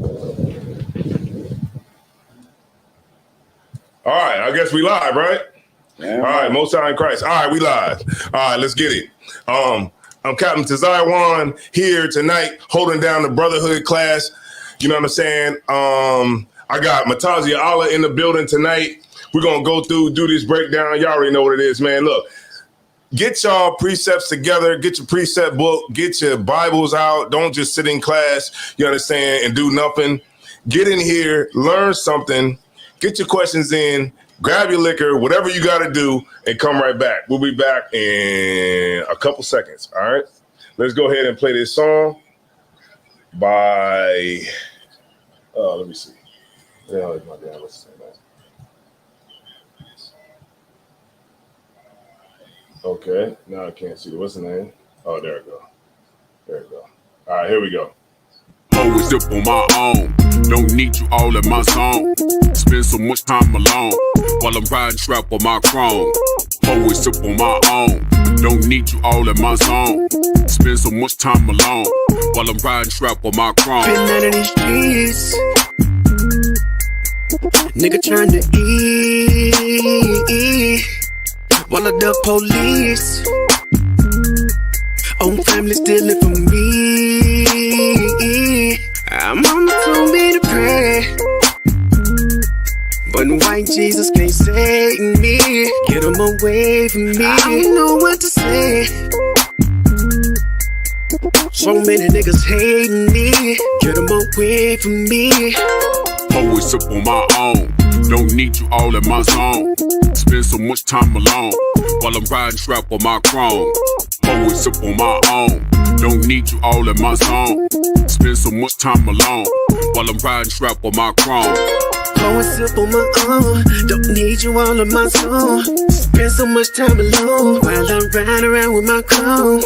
All right, I guess we live, right? Yeah, all right, Most High in Christ. All right, we live. All right, let's get it. I'm Captain Tazaiwan here tonight, holding down the Brotherhood class. You know what I'm saying? I got Matazia Allah in the building tonight. We're going to go through, do this breakdown. Y'all already know what it is, man. Look, get y'all precepts together. Get your precept book. Get your Bibles out. Don't just sit in class, you understand, and do nothing. Get in here, learn something. Get your questions in, grab your liquor, whatever you got to do, and come right back. We'll be back in a couple seconds, all right? Let's go ahead and play this song by, let me see. Yeah, my damn, what's his name? Okay, now I can't see it. What's the name? Oh, there we go. There we go. All right, here we go. Always up on my own, don't need you all in my zone. Spend so much time alone while I'm riding trap on my chrome. Always up on my own, don't need you all in my zone. Spend so much time alone while I'm riding trap on my chrome. Been out of these streets, nigga trying to eat while the police on family stealing from me. I'm on my phone being to pray, but white Jesus can't save me. Get him away from me. I don't know what to say. So many niggas hating me. Get him away from me. Always up on my own, don't need you all in my zone. Spend so much time alone while I'm riding trap on my chrome. Always up on my own, don't need you all in my zone. Spend so much time alone while I'm riding trap on my chrome. Going sip on my own, don't need you all in my zone. Spend so much time alone while I'm riding around with my chrome.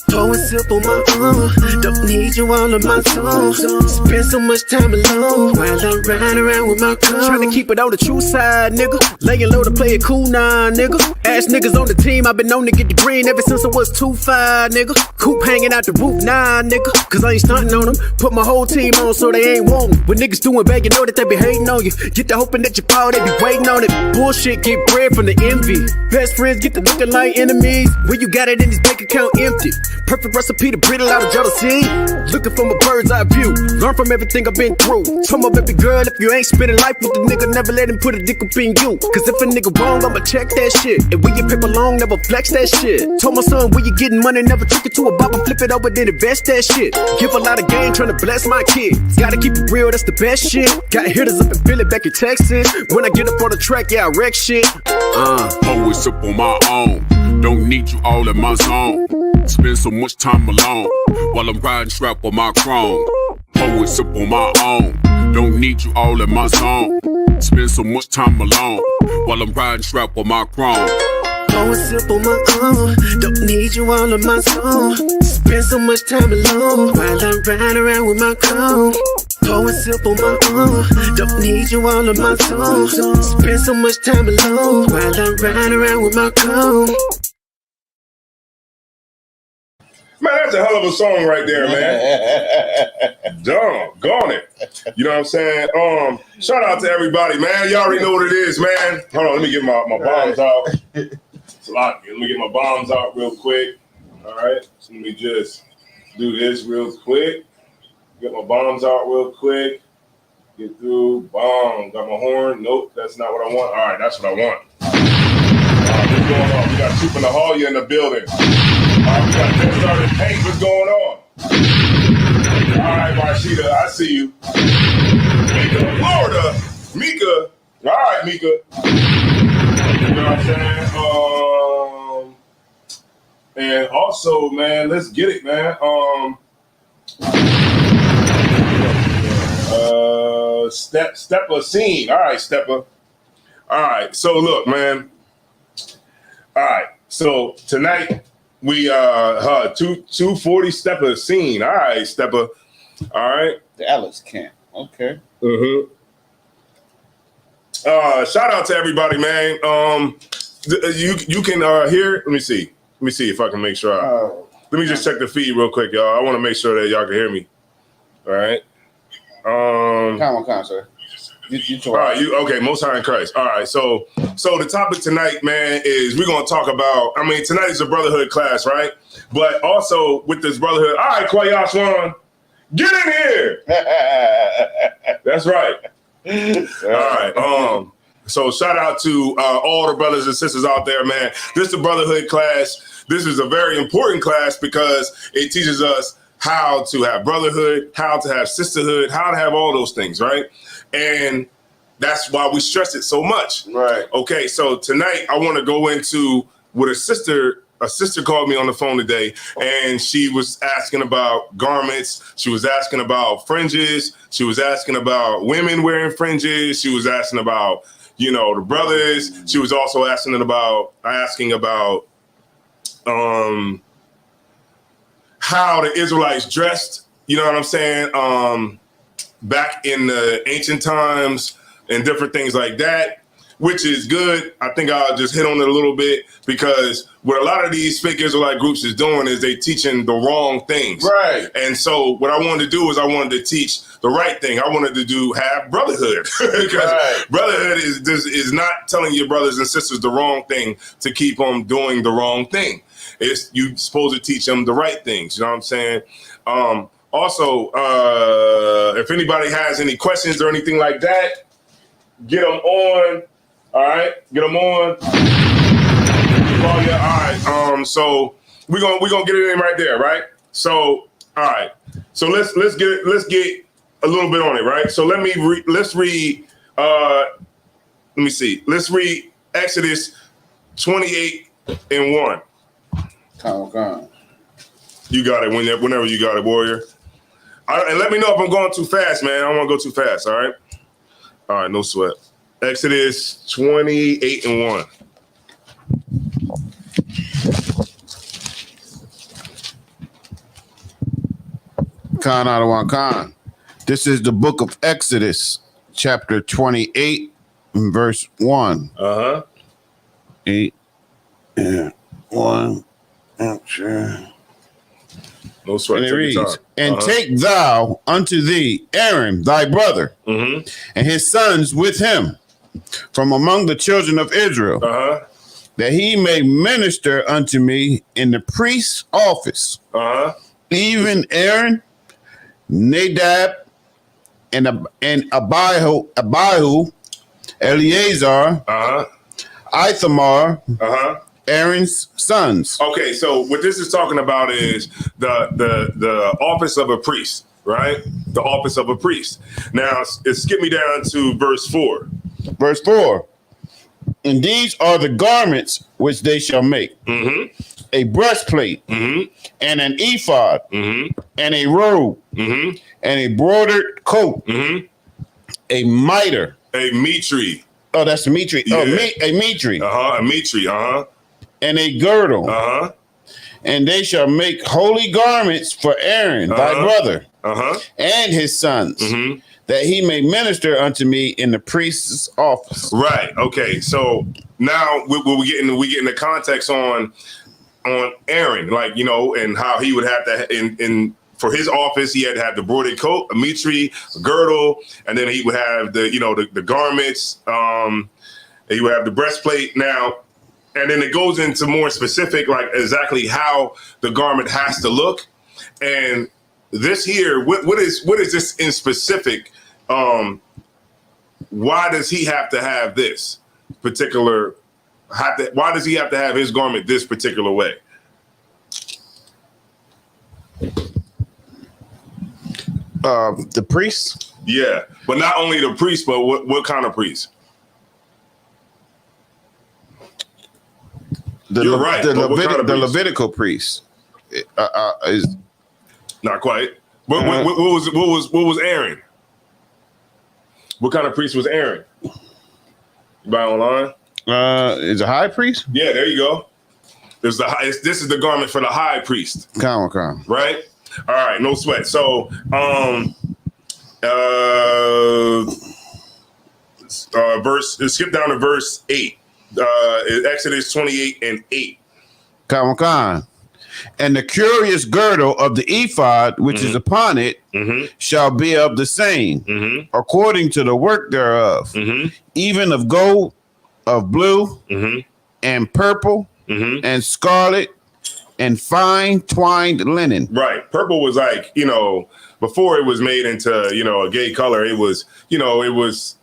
Going sip on my own, don't need you all in my zone. Spend so much time alone while I'm riding around with my chrome. Trying to keep it on the true side, nigga. Laying low to play it cool now, nigga. Ass niggas on the team, I've been known to get the green ever since I was 2'5", nigga. Coop hanging out the roof, nah, nigga. Cause I ain't stunting on them. Put my whole team on so they ain't wantin'. When niggas doing bad, you know that they be hating on you. Get the hoping that you fall, they be waiting on it. Bullshit, get bread from the envy. Best friends get to looking like enemies. When you got it in this bank account empty. Perfect recipe to brittle out of jealousy. Looking from a bird's eye view. Learn from everything I've been through. Told my baby girl, if you ain't spending life with the nigga, never let him put a dick up in you. Cause if a nigga wrong, I'ma check that shit. And when you paper long, never flex that shit. Told my son, when you getting money, never trick it to a bop and flip it over, then invest that shit. Give a lot of game, trying to bless my kids. Gotta keep it real, that's the best shit. Got hitters up in Philly, back in Texas. When I get up on the track, yeah, I wreck shit. Always up on my own, don't need you all in my zone. Spend so much time alone while I'm riding trap on my chrome. Always up on my own, don't need you all in my zone. Spend so much time alone while I'm riding trap on my chrome. Going sip on my own, don't need you all in my zone. Spend so much time alone while I'm riding around with my chrome. Going sip on my own, don't need you all in my zone. Spend so much time alone while I'm riding around with my chrome. Man, that's a hell of a song right there, man. Doggone it. You know what I'm saying? Shout out to everybody, man. Y'all already know what it is, man. Hold on, let me get my bombs out. It's a lot. Let me get my bombs out real quick. All right. So let me just do this real quick. Get my bombs out real quick. Get through. Bomb. Got my horn. Nope, that's not what I want. All right, that's what I want. All right, what's going on? We got Troop in the Hall, you in the building. All right, we got Just Started Paint. What's going on? All right, Marshita, I see you. Mika, Florida. Mika. All right, Mika. You know what I'm saying? And also, man, let's get it, man. Stepper Scene. All right, Stepper. All right, so look, man. All right, so tonight we 240 Stepper Scene. All right, Stepper. All right. Dallas camp. Okay. Mm-hmm. Shout out to everybody, man. You can hear. Let me see if I can make sure. Let me just check the feed real quick, y'all. I want to make sure that y'all can hear me. All right. Come on, sir. You All right, okay, Most High in Christ. All right, so the topic tonight, man, is we're gonna talk about. I mean, tonight is a brotherhood class, right? But also with this brotherhood. All right, Kwayash One, get in here. That's right. All right. So shout out to all the brothers and sisters out there, man. This is the brotherhood class. This is a very important class because it teaches us how to have brotherhood, how to have sisterhood, how to have all those things, right? And that's why we stress it so much. Right. Okay, so tonight I want to go into what a sister called me on the phone today, and she was asking about garments. She was asking about fringes. She was asking about women wearing fringes. She was asking about, the brothers. She was also asking about how the Israelites dressed, you know what I'm saying? Back in the ancient times and different things like that, which is good. I think I'll just hit on it a little bit because what a lot of these fake Israelite groups is doing is they teaching the wrong things. Right. And so what I wanted to do is I wanted to teach the right thing. I wanted to have brotherhood because brotherhood is not telling your brothers and sisters the wrong thing to keep them doing the wrong thing. It's you supposed to teach them the right things. You know what I'm saying? Also, if anybody has any questions or anything like that, get them on. All right, get them on. Oh yeah, all right. So we're gonna get it in right there, right? So all right. So let's get a little bit on it, right? So let's read. Let me see. Let's read Exodus 28:1. Come on. You got it whenever you got it, warrior. And let me know if I'm going too fast, man. I don't want to go too fast. All right. All right. No sweat. Exodus 28:1. Khan Adawan Khan. This is the book of Exodus, chapter 28, verse 1. 8 and 1. Sure. No sweat. And it reads, and take thou unto thee Aaron, thy brother, and his sons with him from among the children of Israel, that he may minister unto me in the priest's office, even Aaron, Nadab, and Abihu, Eleazar, Ithamar, Aaron's sons. Okay, so what this is talking about is the office of a priest, right? The office of a priest. Now, skip me down to verse 4. Verse 4. And these are the garments which they shall make. A breastplate, and an ephod, and a robe, and a broidered coat, a mitre. A mitre. Oh, that's a mitre. Yeah. A mitre. A mitre, and a girdle. And they shall make holy garments for Aaron, thy brother, and his sons, that he may minister unto me in the priest's office. Right. Okay. So now we getting the context on Aaron, and how he would have to in for his office, he had to have the broidered coat, a mitre, a girdle, and then he would have the garments. He would have the breastplate. Now. And then it goes into more specific, like exactly how the garment has to look. And this here, what is this in specific? Why does he have to have this particular? Why does he have to have his garment this particular way? The priest? Yeah, but not only the priest, but what kind of priest? You're right. The Levitical priest is not quite. What was Aaron? What kind of priest was Aaron? You buy online? Is a high priest? Yeah, there you go. This is the garment for the high priest. Come. Right? All right, no sweat. So skip down to verse 8. Exodus 28:8. Come. And the curious girdle of the ephod, which is upon it, shall be of the same, according to the work thereof, even of gold, of blue, and purple, and scarlet, and fine twined linen. Right. Purple was like, before it was made into, a gay color, it was, it was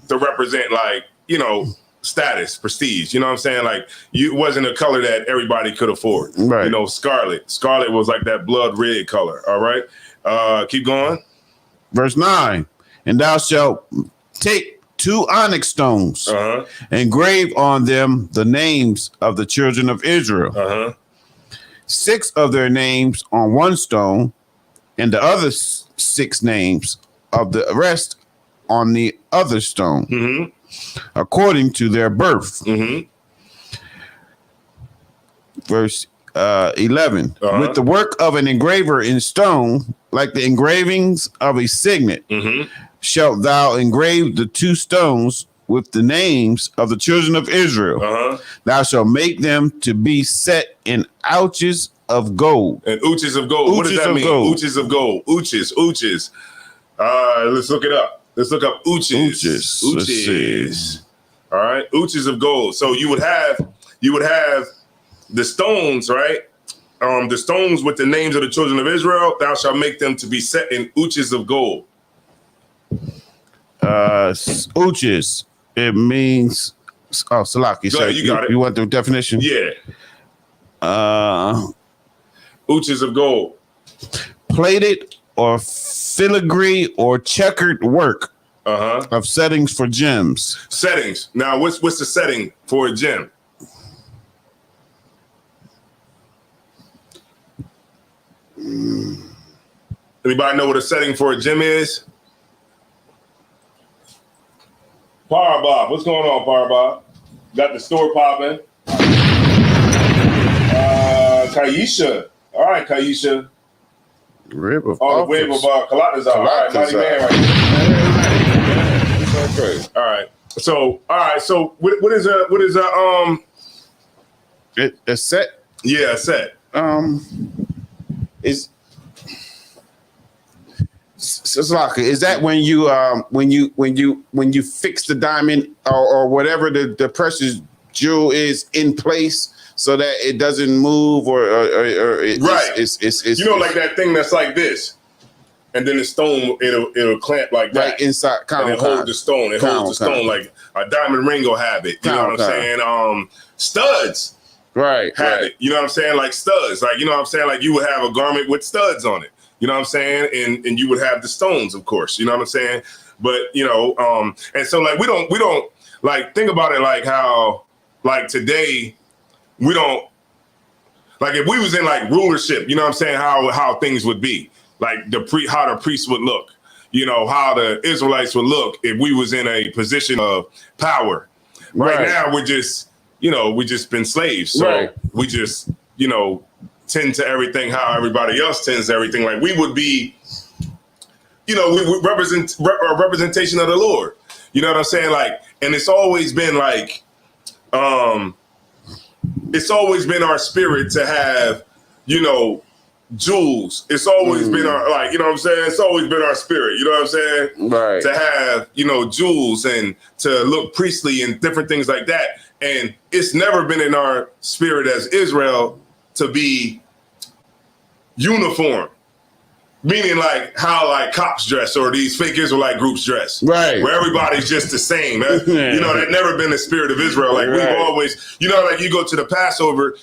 to represent like, status, prestige. You know what I'm saying? Like, it wasn't a color that everybody could afford. Right. Scarlet. Scarlet was like that blood red color. All right. Keep going. Verse 9. And thou shalt take 2 onyx stones, engrave on them the names of the children of Israel. 6 of their names on one stone, and the other 6 names of the rest on the other stone, according to their birth. Verse 11. With the work of an engraver in stone, like the engravings of a signet, shalt thou engrave the 2 stones with the names of the children of Israel. Thou shalt make them to be set in ouches of gold. And ouches of gold. What does that mean? Ouches of gold. Ouches. Let's look it up. Let's look up ouches. Ouches. All right. Ouches of gold. So you would have the stones, right? The stones with the names of the children of Israel. Thou shalt make them to be set in ouches of gold. Ouches. It means, Salaki. So you got it. You want the definition? Yeah. Ouches of gold. Plated or filigree or checkered work of settings for gems. Settings. Now, what's the setting for a gem? Anybody know what a setting for a gem is? Power Bob, what's going on, Power Bob? Got the store popping. Kaisha. All right, Kaisha. Rib of the wave of Kalata's All right, mighty man right here. All right. So what is a set? Yeah, a set. Is that when you fix the diamond or whatever the precious jewel is in place so that it doesn't move or right? It's like that thing that's like this, and then the stone it'll clamp like that right inside. And it holds the stone. It holds the stone like a diamond ring will have it. You know what I'm saying? Studs. Right. Have it. You know what I'm saying? Like studs. Like, you know what I'm saying? Like you would have a garment with studs on it. You know what I'm saying? And you would have the stones, of course. You know what I'm saying? But, and so like we don't like think about it like how like today we don't like if we was in like rulership, you know what I'm saying, how things would be. Like how the priests would look, how the Israelites would look if we was in a position of power. Right now we're just we just been slaves. So we just, tend to everything how everybody else tends to everything. Like we would be, we represent a representation of the Lord. You know what I'm saying? Like, and it's always been like, it's always been our spirit to have, jewels. It's always been our, like, you know what I'm saying? It's always been our spirit. You know what I'm saying? Right. To have, jewels and to look priestly and different things like that. And it's never been in our spirit as Israel to be uniform, meaning like how like cops dress or these fake Israelite groups dress, right? Where everybody's just the same. That never been the spirit of Israel. Like we've always, like you go to the Passover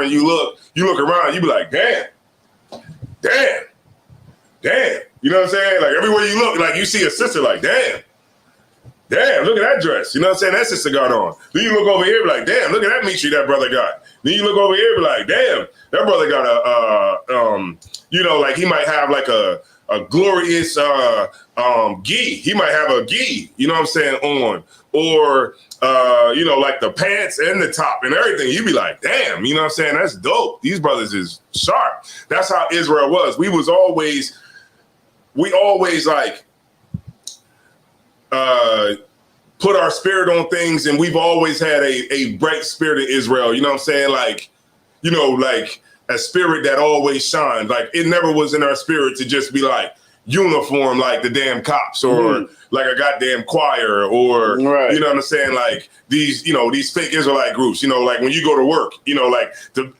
and you look around, you be like, damn. You know what I'm saying? Like everywhere you look, like you see a sister, like damn, look at that dress. You know what I'm saying? That sister got on. Then you look over here, be like, damn, look at that Mitres that brother got. Then you look over here, be like, damn, that brother got like he might have like a glorious gi. He might have a gi, you know what I'm saying, on. Or, like the pants and the top and everything. You be like, damn, you know what I'm saying? That's dope. These brothers is sharp. That's how Israel was. We always like, put our spirit on things, and we've always had a bright spirit in Israel. You know what I'm saying? Like, like a spirit that always shines. Like it never was in our spirit to just be like uniform, like the damn cops or like a goddamn choir or, you know what I'm saying? Like these fake Israelite groups, like when you go to work, like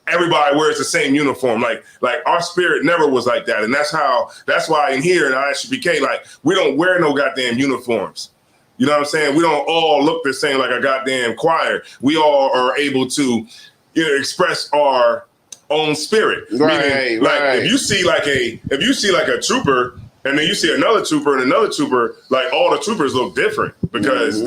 everybody wears the same uniform. Like our spirit never was like that. And that's why in here in ISUPK, like we don't wear no goddamn uniforms. You know what I'm saying? We don't all look the same like a goddamn choir. We all are able to, express our own spirit. Meaning, like if you see like a trooper and then you see another trooper and another trooper, like all the troopers look different because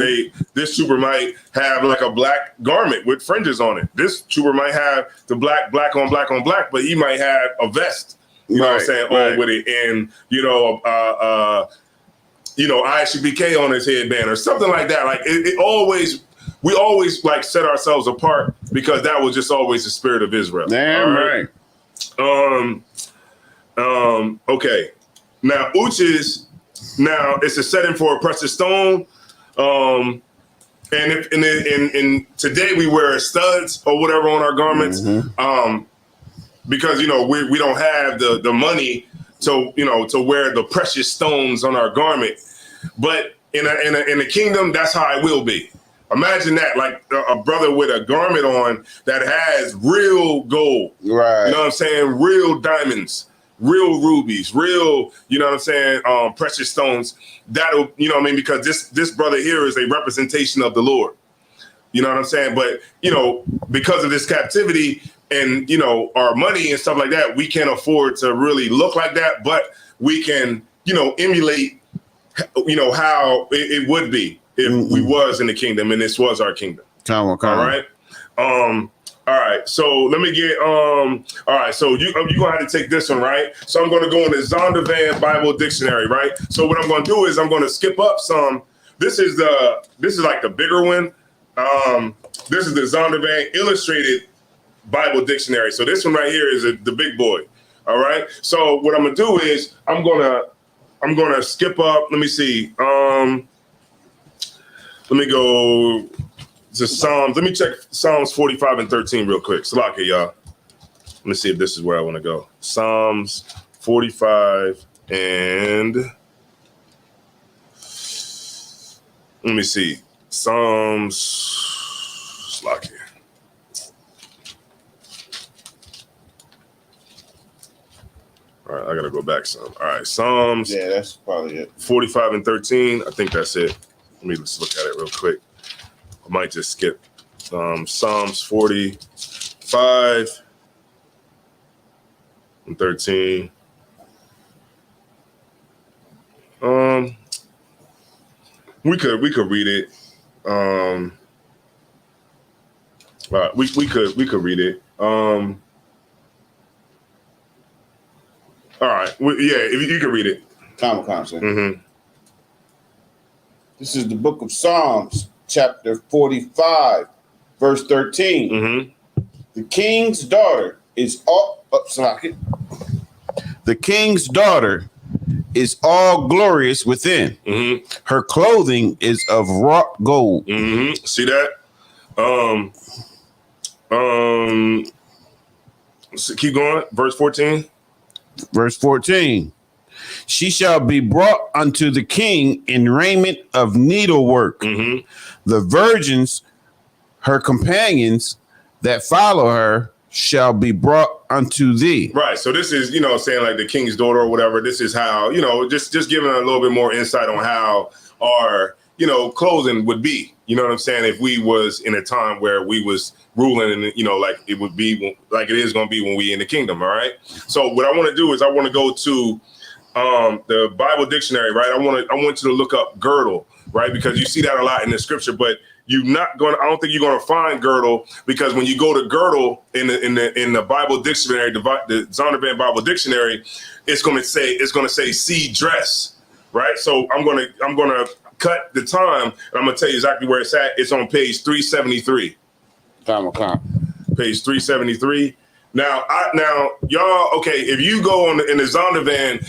this trooper might have like a black garment with fringes on it. This trooper might have the black on black, but he might have a vest. You know what I'm saying? On with it, and ISUPK on his headband or something like that. Like we always like set ourselves apart because that was just always the spirit of Israel. Damn right. Okay. Now Uches, it's a setting for a precious stone. And today we wear studs or whatever on our garments. Because we don't have the money to wear the precious stones on our garment. But in the kingdom, that's how it will be. Imagine that, like a brother with a garment on that has real gold. Right. You know what I'm saying? Real diamonds, real rubies, real, precious stones. That'll, because this brother here is a representation of the Lord. You know what I'm saying? But, because of this captivity and, our money and stuff like that, we can't afford to really look like that, but we can, emulate, how it would be if we was in the kingdom and this was our kingdom. All right. All right. So let me get, all right. So you're going to have to take this one, right? So I'm going to go in the Zondervan Bible Dictionary, right? So what I'm going to do is I'm going to skip up some. This is like the bigger one. This is the Zondervan Illustrated Bible Dictionary. So this one right here is the big boy. All right. So what I'm going to do is I'm going to skip up. Let me see. Let me go to Psalms. Let me check Psalms 45 and 13 real quick. Salaki, y'all. Let me see if this is where I want to go. Psalms 45 and let me see. Psalms Salaki. All right, I gotta go back some. All right, Psalms. Yeah, that's probably it. 45 and 13. I think that's it. Let me just look at it real quick. I might just skip Psalms 45 and 13. We could read it. All right, we could read it. All right, if you can read it. Common. This is the book of Psalms, chapter 45, verse 13. The king's daughter is all The king's daughter is all glorious within. Her clothing is of wrought gold. See that? So keep going. Verse 14. Verse 14. She shall be brought unto the king in raiment of needlework. The virgins, her companions that follow her, shall be brought unto thee. Right. So this is, saying like the king's daughter or whatever. This is how, just giving a little bit more insight on how our, clothing would be. You know what I'm saying? If we was in a time where we was ruling and, like it would be like it is going to be when we in the kingdom. All right. So what I want to do is I want to go to the Bible dictionary, right? I want you to look up girdle, right? Because you see that a lot in the scripture, but I don't think you're going to find girdle, because when you go to girdle in the Bible dictionary, the Zondervan Bible dictionary, it's going to say see dress, right? So I'm going to cut the time and I'm going to tell you exactly where it's at. It's on page 373. Page 373. Now y'all, okay, if you go in the Zondervan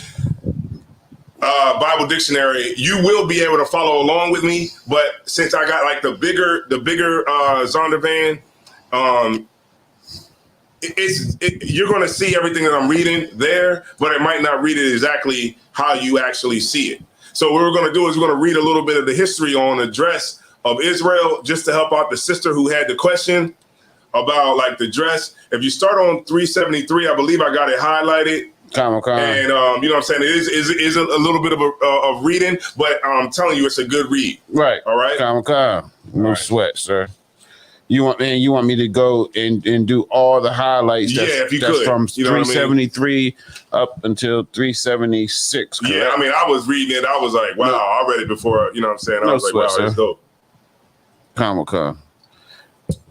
Bible dictionary, you will be able to follow along with me. But since I got like the bigger Zondervan, you're going to see everything that I'm reading there, but it might not read it exactly how you actually see it. So what we're going to do is we're going to read a little bit of the history on the dress of Israel, just to help out the sister who had the question about like the dress. If you start on 373, I believe I got it highlighted. And you know what I'm saying? It is a little bit of reading, but I'm telling you, it's a good read. Right. All right. No sweat, sir. You want me to go and do all the highlights? If you that's could. From you know 373 up until 376. Correct? Yeah, I mean, I was reading it. I was like, wow, I read it before. You know what I'm saying? I was like, wow, that's dope. Comic-Con.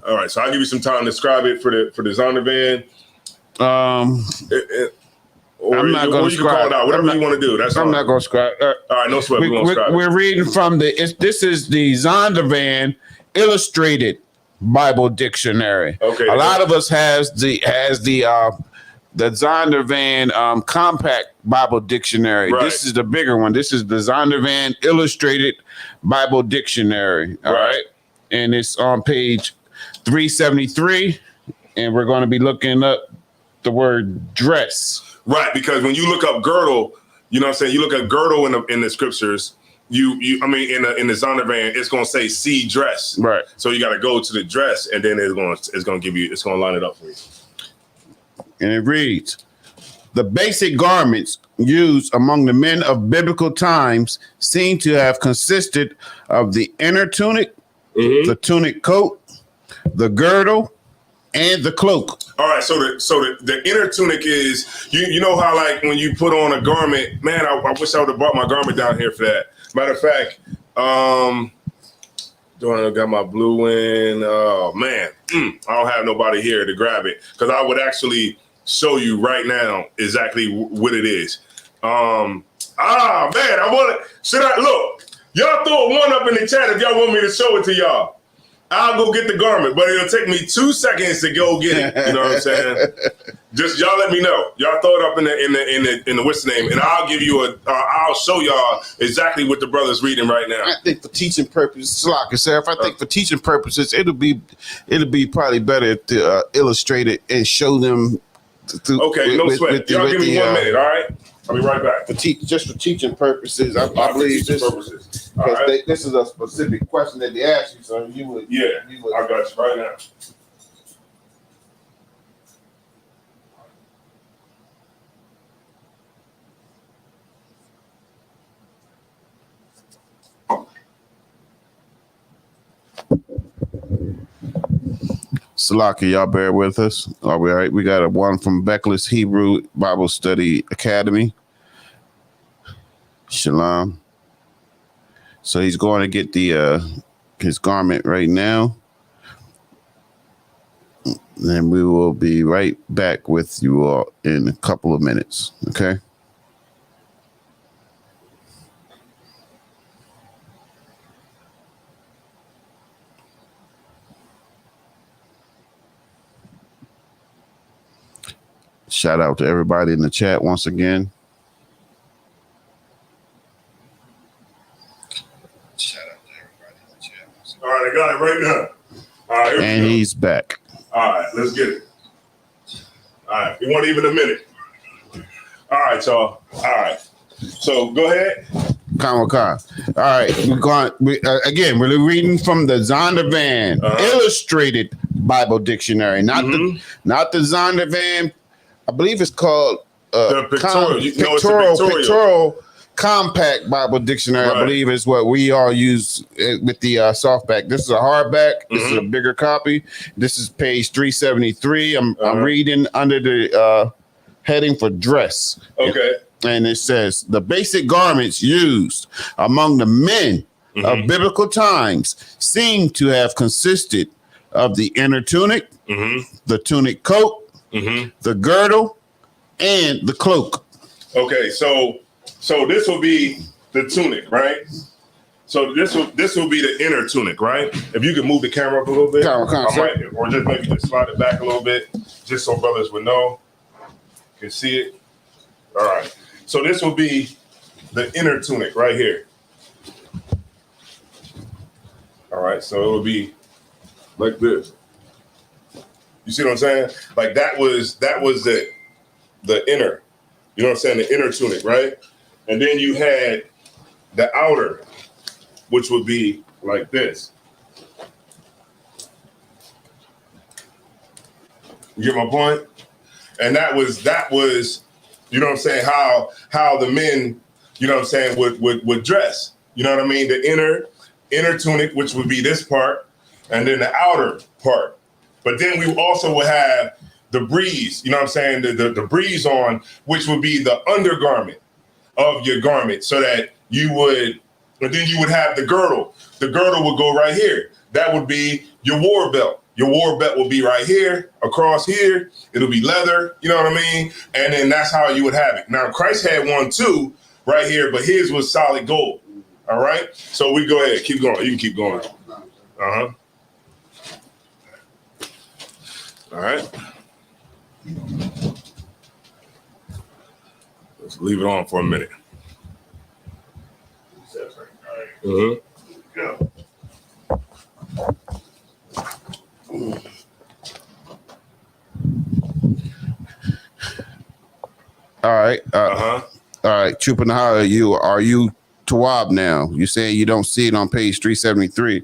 All right, so I'll give you some time to describe it for the Zondervan. I'm not going to you can call it out. Whatever you want to do. That's I'm not going to scribe. All right, no sweat. We're reading from this is the Zondervan Illustrated Bible Dictionary. Okay. A lot of us has the Zondervan Compact Bible Dictionary. Right. This is the bigger one. This is the Zondervan Illustrated Bible Dictionary. All right. And it's on page 373, and we're going to be looking up the word dress. Right, because when you look up girdle, you know what I'm saying? You look at girdle in the scriptures, in the Zondervan, it's going to say see dress. Right. So you got to go to the dress, and then it's going to line it up for you. And it reads, the basic garments used among the men of biblical times seem to have consisted of the inner tunic, the tunic coat, the girdle, and the cloak. All right, so the inner tunic is, you know how like when you put on a garment, man, I wish I would have brought my garment down here for that. Matter of fact, I got my blue in. Oh man, I don't have nobody here to grab it because I would actually show you right now exactly what it is. Man, I want it. Should I look? Y'all throw one up in the chat if y'all want me to show it to y'all. I'll go get the garment, but it'll take me 2 seconds to go get it. You know what I'm saying? Just y'all let me know. Y'all throw it up in the what's the name, and I'll give you I'll show y'all exactly what the brother's reading right now. I think for teaching purposes, I think for teaching purposes, it'll be probably better to illustrate it and show them. Okay, no sweat. Y'all give me 1 minute, all right? I'll be right back. Just for teaching purposes, I believe this. Because this is a specific question that they asked you, so you would. Yeah, I got you right now. Salaki, y'all bear with us. All right, we got one from Beckless Hebrew Bible Study Academy. Shalom. So he's going to get his garment right now. Then we will be right back with you all in a couple of minutes. Okay. Shout out to everybody in the chat once again. All right, I got it right now. All right, and he's back. All right, let's get it. All right, we want even a minute. All right, y'all. All right. So go ahead. All right, we're reading from the Zondervan Illustrated Bible Dictionary, not the Zondervan. I believe it's called the pictorial Compact Bible Dictionary. Right. I believe is what we all use with the softback. This is a hardback. This is a bigger copy. This is page 373. I'm reading under the heading for dress. Okay. And it says the basic garments used among the men of biblical times seem to have consisted of the inner tunic, the tunic coat, the girdle, and the cloak. Okay, so this will be the tunic, right? So this will be the inner tunic, right? If you can move the camera up a little bit, or just maybe just slide it back a little bit, just so brothers would know, can see it. All right. So this will be the inner tunic right here. All right. So it will be like this. You see what I'm saying? Like that was the inner, you know what I'm saying? The inner tunic, right? And then you had the outer, which would be like this. You get my point? And that was, you know what I'm saying, how the men, you know what I'm saying, would dress. You know what I mean? The inner tunic, which would be this part, and then the outer part. But then we also would have the breeze, you know what I'm saying, the breeze on, which would be the undergarment of your garment, so that you would, and then you would have the girdle. The girdle would go right here. That would be your war belt. Your war belt will be right here, across here. It'll be leather, you know what I mean? And then that's how you would have it. Now, Christ had one too, right here, but his was solid gold. All right? So we go ahead, keep going. You can keep going. Uh-huh. All right. Let's leave it on for a minute. Mm-hmm. Go. All right. All right. Trooper Nahara, are you Tawab now? You saying you don't see it on page 373.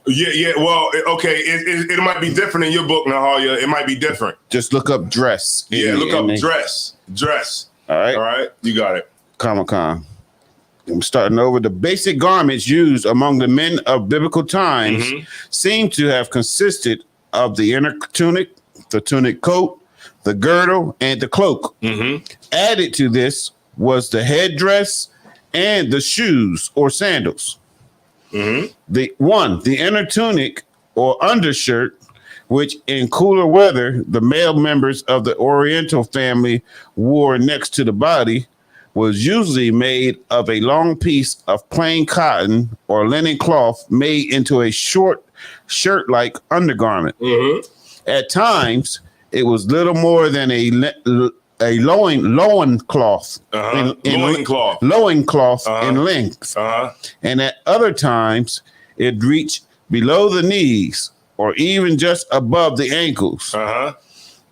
Yeah. Well, okay. It might be different in your book, Nahaya. It might be different. Just look up dress. Look up dress. All right. You got it. Comic-Con. I'm starting over. The basic garments used among the men of biblical times seem to have consisted of the inner tunic, the tunic coat, the girdle, and the cloak. Added to this was the headdress and the shoes or sandals. The inner tunic or undershirt, which in cooler weather, the male members of the Oriental family wore next to the body, was usually made of a long piece of plain cotton or linen cloth made into a short shirt-like undergarment. At times, it was little more than a loin cloth. Loin cloth in length. And at other times, it reached below the knees or even just above the ankles.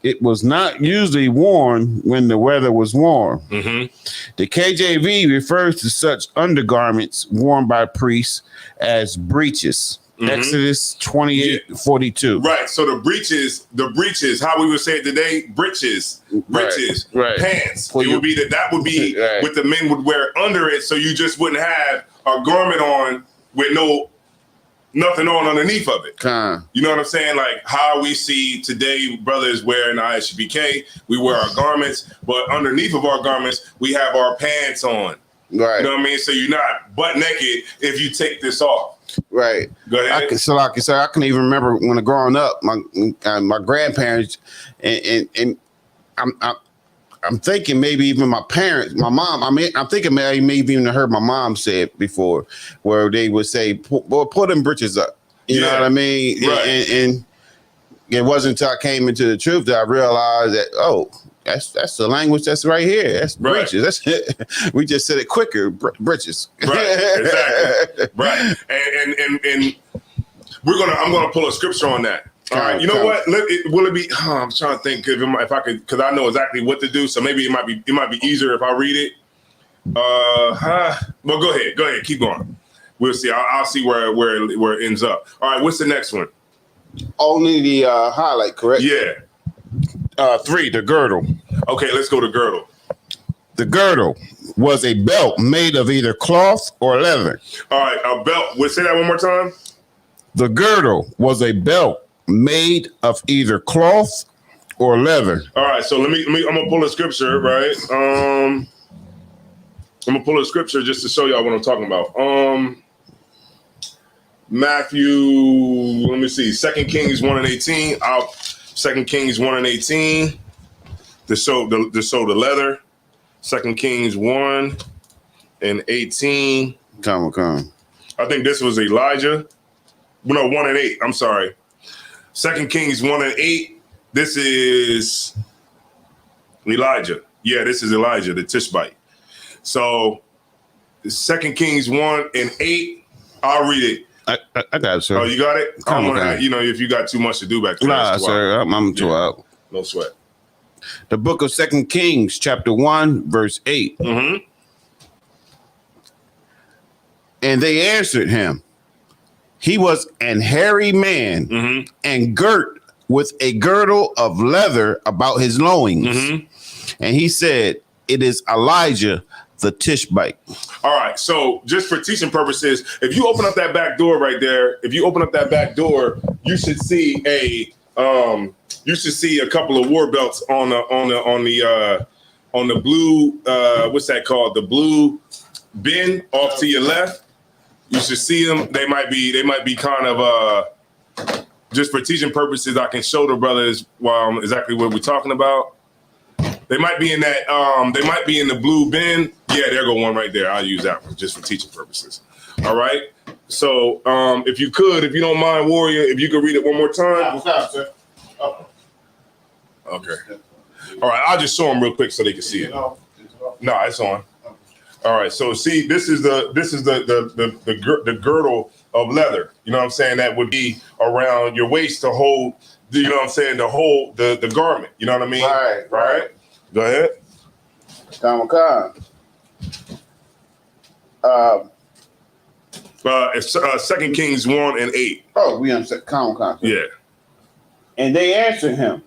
It was not usually worn when the weather was warm. The KJV refers to such undergarments worn by priests as breeches. Exodus 28:42. Right. So the breeches, how we would say it today, breeches, pants. It would be that would be what the men would wear under it, so you just wouldn't have a garment on with nothing on underneath of it. You know what I'm saying? Like how we see today brothers wearing ISUPK, we wear our garments, but underneath of our garments, we have our pants on. Right. You know what I mean? So you're not butt naked if you take this off. Right. Go ahead. I can even remember when growing up, my grandparents, and I'm thinking maybe even my parents, my mom. I mean, I'm thinking maybe even heard my mom say it before, where they would say, "Boy, pull them britches up." You know what I mean? Right. And it wasn't until I came into the truth that I realized that that's the language that's right here. That's breeches. That's it. We just said it quicker. Breeches. Right. Exactly. Right. And I'm gonna pull a scripture on that. All right. You know what? Will it be? I'm trying to think if I could, because I know exactly what to do. So maybe it might be easier if I read it. Well, go ahead. Keep going. We'll see. I'll see where it ends up. All right. What's the next one? Only the highlight, correct? Yeah. 3, the girdle. Okay, let's go to girdle. The girdle was a belt made of either cloth or leather. All right, a belt. We'll say that one more time. The girdle was a belt made of either cloth or leather. All right, so I'm gonna pull a scripture, right? I'm gonna pull a scripture just to show y'all what I'm talking about. Matthew, let me see, 2 Kings 1:18. 2 Kings 1:18. To show the leather. 2 Kings 1:18. Come. I think this was Elijah. No, 1:8. I'm sorry. 2 Kings 1:8. This is Elijah. Yeah, this is Elijah, the Tishbite. So 2 Kings 1:8. I'll read it. I got it, sir. Oh, you got it? I don't want to, if you got too much to do back there. Nah, sir. I'm too out. No sweat. The book of 2 Kings, chapter 1, verse 8. Mm-hmm. And they answered him, he was an hairy man and girt with a girdle of leather about his loins. Mm-hmm. And he said, it is Elijah the Tishbite. All right. So just for teaching purposes, if you open up that back door right there, you should see a couple of war belts on the blue, what's that called? The blue bin off to your left. You should see them. They might be kind of just for teaching purposes. I can show the brothers exactly what we're talking about. They might be in that. They might be in the blue bin. Yeah, there go one right there. I'll use that one just for teaching purposes. All right. So if you don't mind, Warrior, if you could read it one more time. Sir. Oh. Okay. All right. I'll just show them real quick so they can see it. No, it's on. All right, so see, this is the girdle of leather. You know what I'm saying? That would be around your waist to hold. You know what I'm saying? To hold the garment. You know what I mean? Right. Go ahead. It's 2 Kings 1 and 8. Oh, we understand. Yeah. And they answered him,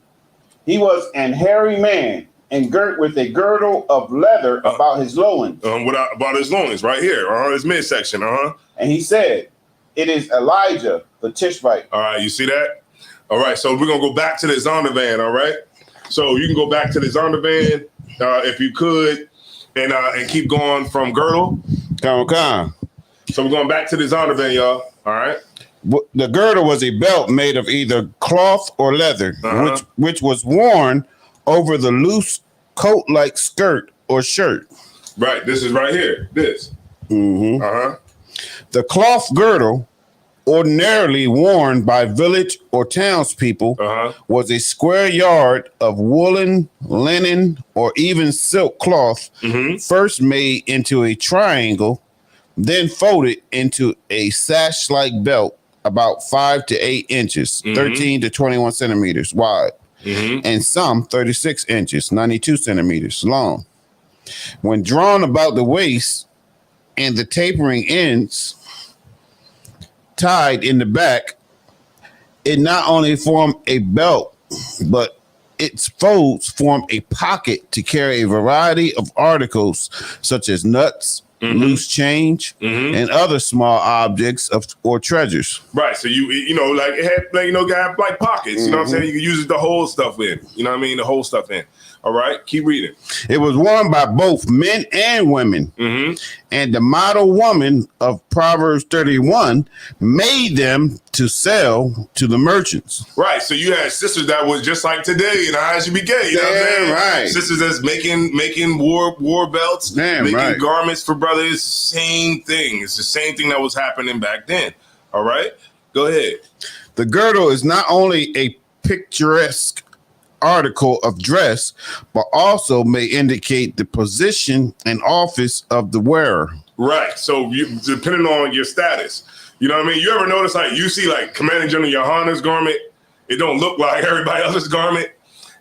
he was an hairy man and girt with a girdle of leather about his loins. About his loins, right here, his midsection, And he said, it is Elijah the Tishbite. All right, you see that? All right, so we're going to go back to the Zondervan, all right? So you can go back to the Zondervan, if you could, and keep going from girdle. Come. So we're going back to the Zondervan, y'all, all right? The girdle was a belt made of either cloth or leather, which was worn over the loose coat-like skirt or shirt. Right, this is right here, this. Mm-hmm. The cloth girdle, ordinarily worn by village or townspeople, was a square yard of woolen, linen, or even silk cloth, first made into a triangle, then folded into a sash-like belt about 5 to 8 inches, 13 to 21 centimeters wide. And some 36 inches, 92 centimeters long. When drawn about the waist and the tapering ends tied in the back, it not only formed a belt, but its folds formed a pocket to carry a variety of articles such as nuts, loose change, and other small objects or treasures. Right. So it had got like pockets. You know what I'm saying? You can use it to hold stuff in. You know what I mean? To hold stuff in. All right. Keep reading. It was worn by both men and women. And the model woman of Proverbs 31 made them to sell to the merchants. Right. So you had sisters that was just like today in ISUPK. You know what I'm saying? Right. Sisters that's making war belts, making garments for brothers. Same thing. It's the same thing that was happening back then. All right. Go ahead. The girdle is not only a picturesque article of dress, but also may indicate the position and office of the wearer. Right. So depending on your status, you know what I mean? You ever notice you see Commanding General Yohana's garment, it don't look like everybody else's garment.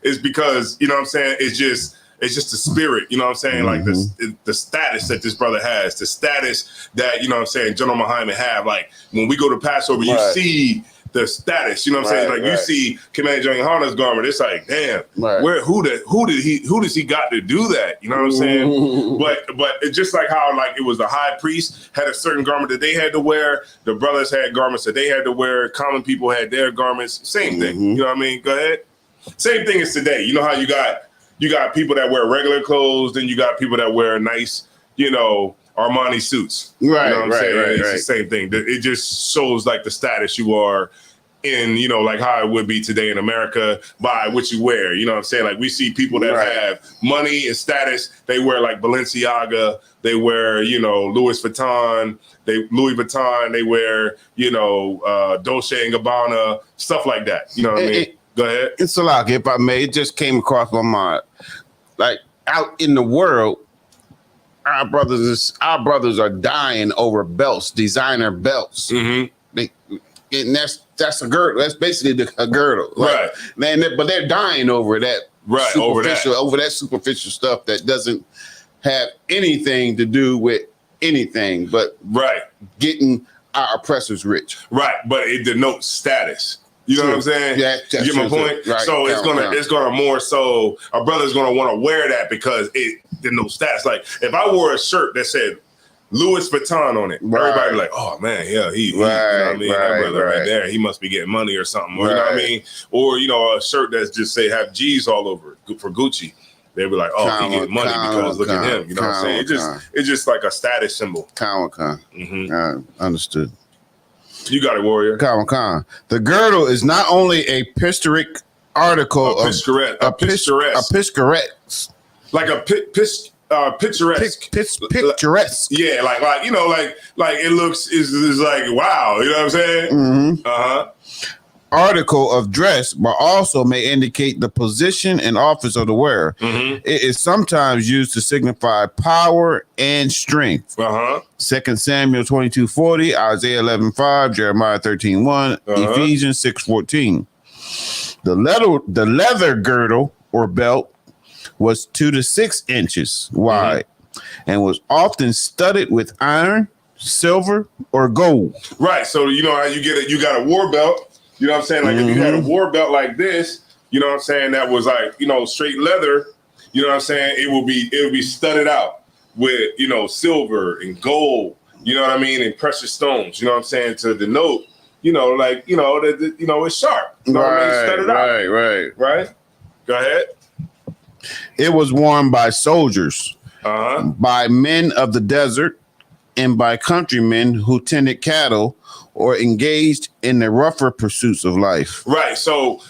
It's because, you know what I'm saying? It's just the spirit, you know what I'm saying? Like the status that this brother has, the status that, you know what I'm saying, General Muhammad have. Like when we go to Passover, you see the status, you know what I'm saying? You see Commander General Yohana's garment, it's like, damn, who does he got to do that? You know what I'm saying? But it's just like how it was the high priest had a certain garment that they had to wear, the brothers had garments that they had to wear, common people had their garments, same thing. You know what I mean? Go ahead. Same thing as today. You know how you got people that wear regular clothes, then you got people that wear nice, Armani suits. Right, you know what I'm saying? Right. It's the same thing. It just shows the status you are in, how it would be today in America by what you wear. You know what I'm saying? We see people that have money and status. They wear Balenciaga. They wear, Louis Vuitton. They wear, Dolce & Gabbana, stuff like that. You know what I mean? Go ahead. It's a lot, if I may. It just came across my mind. Out in the world, our brothers are dying over belts, designer belts. and that's a girdle. That's basically a girdle, right? Man, but they're dying over that, right? Over that superficial stuff that doesn't have anything to do with anything, but right, getting our oppressors rich, right? But it denotes status. You know what I'm saying? Yeah, you get my point. Right. So it's gonna more so a brother's gonna want to wear that because it denotes status. Like if I wore a shirt that said Louis Vuitton on it, everybody be like, oh man, yeah, he you know what I mean? That brother right there, he must be getting money or something. Or, you know what I mean? Or a shirt that's just say have G's all over it for Gucci. They'd be like, oh, he getting money because look at him. You know what I'm saying? It's just like a status symbol. Understood. You got it, warrior. The girdle is not only a historic article, a picturesque, like a picturesque, picturesque. Yeah, like it looks is like wow. You know what I'm saying? Mm-hmm. Article of dress, but also may indicate the position and office of the wearer. Mm-hmm. It is sometimes used to signify power and strength. 2 Samuel 22:40, Isaiah 11:5, Jeremiah 13:1, Ephesians 6:14. The leather girdle or belt was 2 to 6 inches wide and was often studded with iron, silver, or gold. Right. So you know how you got a war belt. You know what I'm saying? Like if you had a war belt like this, you know what I'm saying, that was like, straight leather, you know what I'm saying? It would be studded out with, silver and gold, you know what I mean? And precious stones, you know what I'm saying? To denote, it's sharp. You know what I mean? Studded out. Right. Go ahead. It was worn by soldiers, by men of the desert, and by countrymen who tended cattle or engaged in the rougher pursuits of life. Right. So,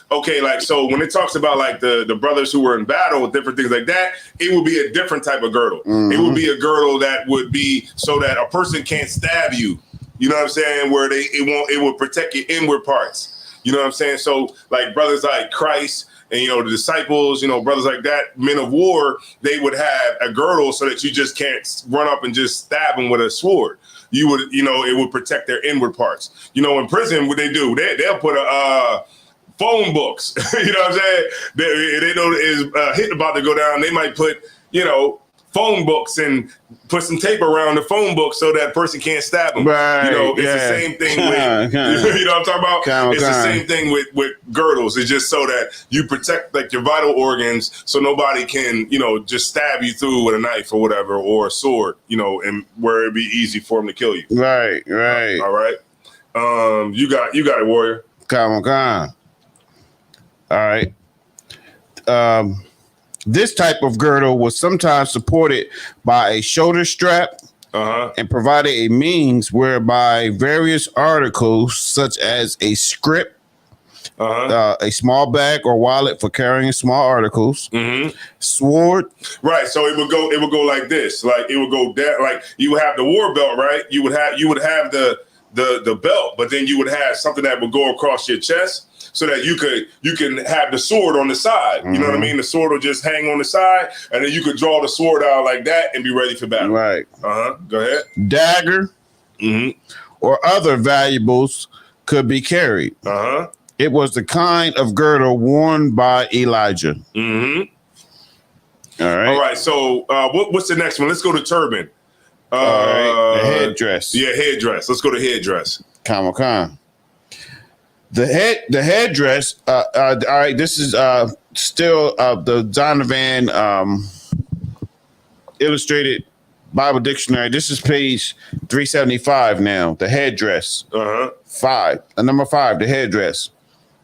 so when it talks about like the brothers who were in battle, different things like that, it would be a different type of girdle. Mm-hmm. It would be a girdle that would be so that a person can't stab you. You know what I'm saying? Where it will protect your inward parts. You know what I'm saying? So like brothers like Christ and, the disciples, brothers like that, men of war, they would have a girdle so that you just can't run up and just stab them with a sword. You would, it would protect their inward parts. In prison, what they do, they'll put phone books. You know what I'm saying? They know is hit about to go down. They might put, phone books and put some tape around the phone book so that person can't stab them. Right. It's the same thing with, you know what I'm talking about? It's the same thing with girdles. It's just so that you protect like your vital organs so nobody can, just stab you through with a knife or whatever, or a sword, and where it'd be easy for them to kill you. Right. All right. You got it, warrior. All right. This type of girdle was sometimes supported by a shoulder strap and provided a means whereby various articles, such as a scrip, a small bag or wallet for carrying small articles, sword. Right. So it would go like this. Like it would go down. Like you would have the war belt, right? You would have the belt, but then you would have something that would go across your chest. So that you can have the sword on the side. You know what I mean? The sword will just hang on the side, and then you could draw the sword out like that and be ready for battle. Right. Go ahead. Dagger or other valuables could be carried. It was the kind of girdle worn by Elijah. All right. So what's the next one? Let's go to turban. All right. The headdress. Yeah, headdress. Let's go to headdress. The headdress. All right. This is still the Donovan Illustrated Bible Dictionary. This is page 375 now. The headdress. Number 5. The headdress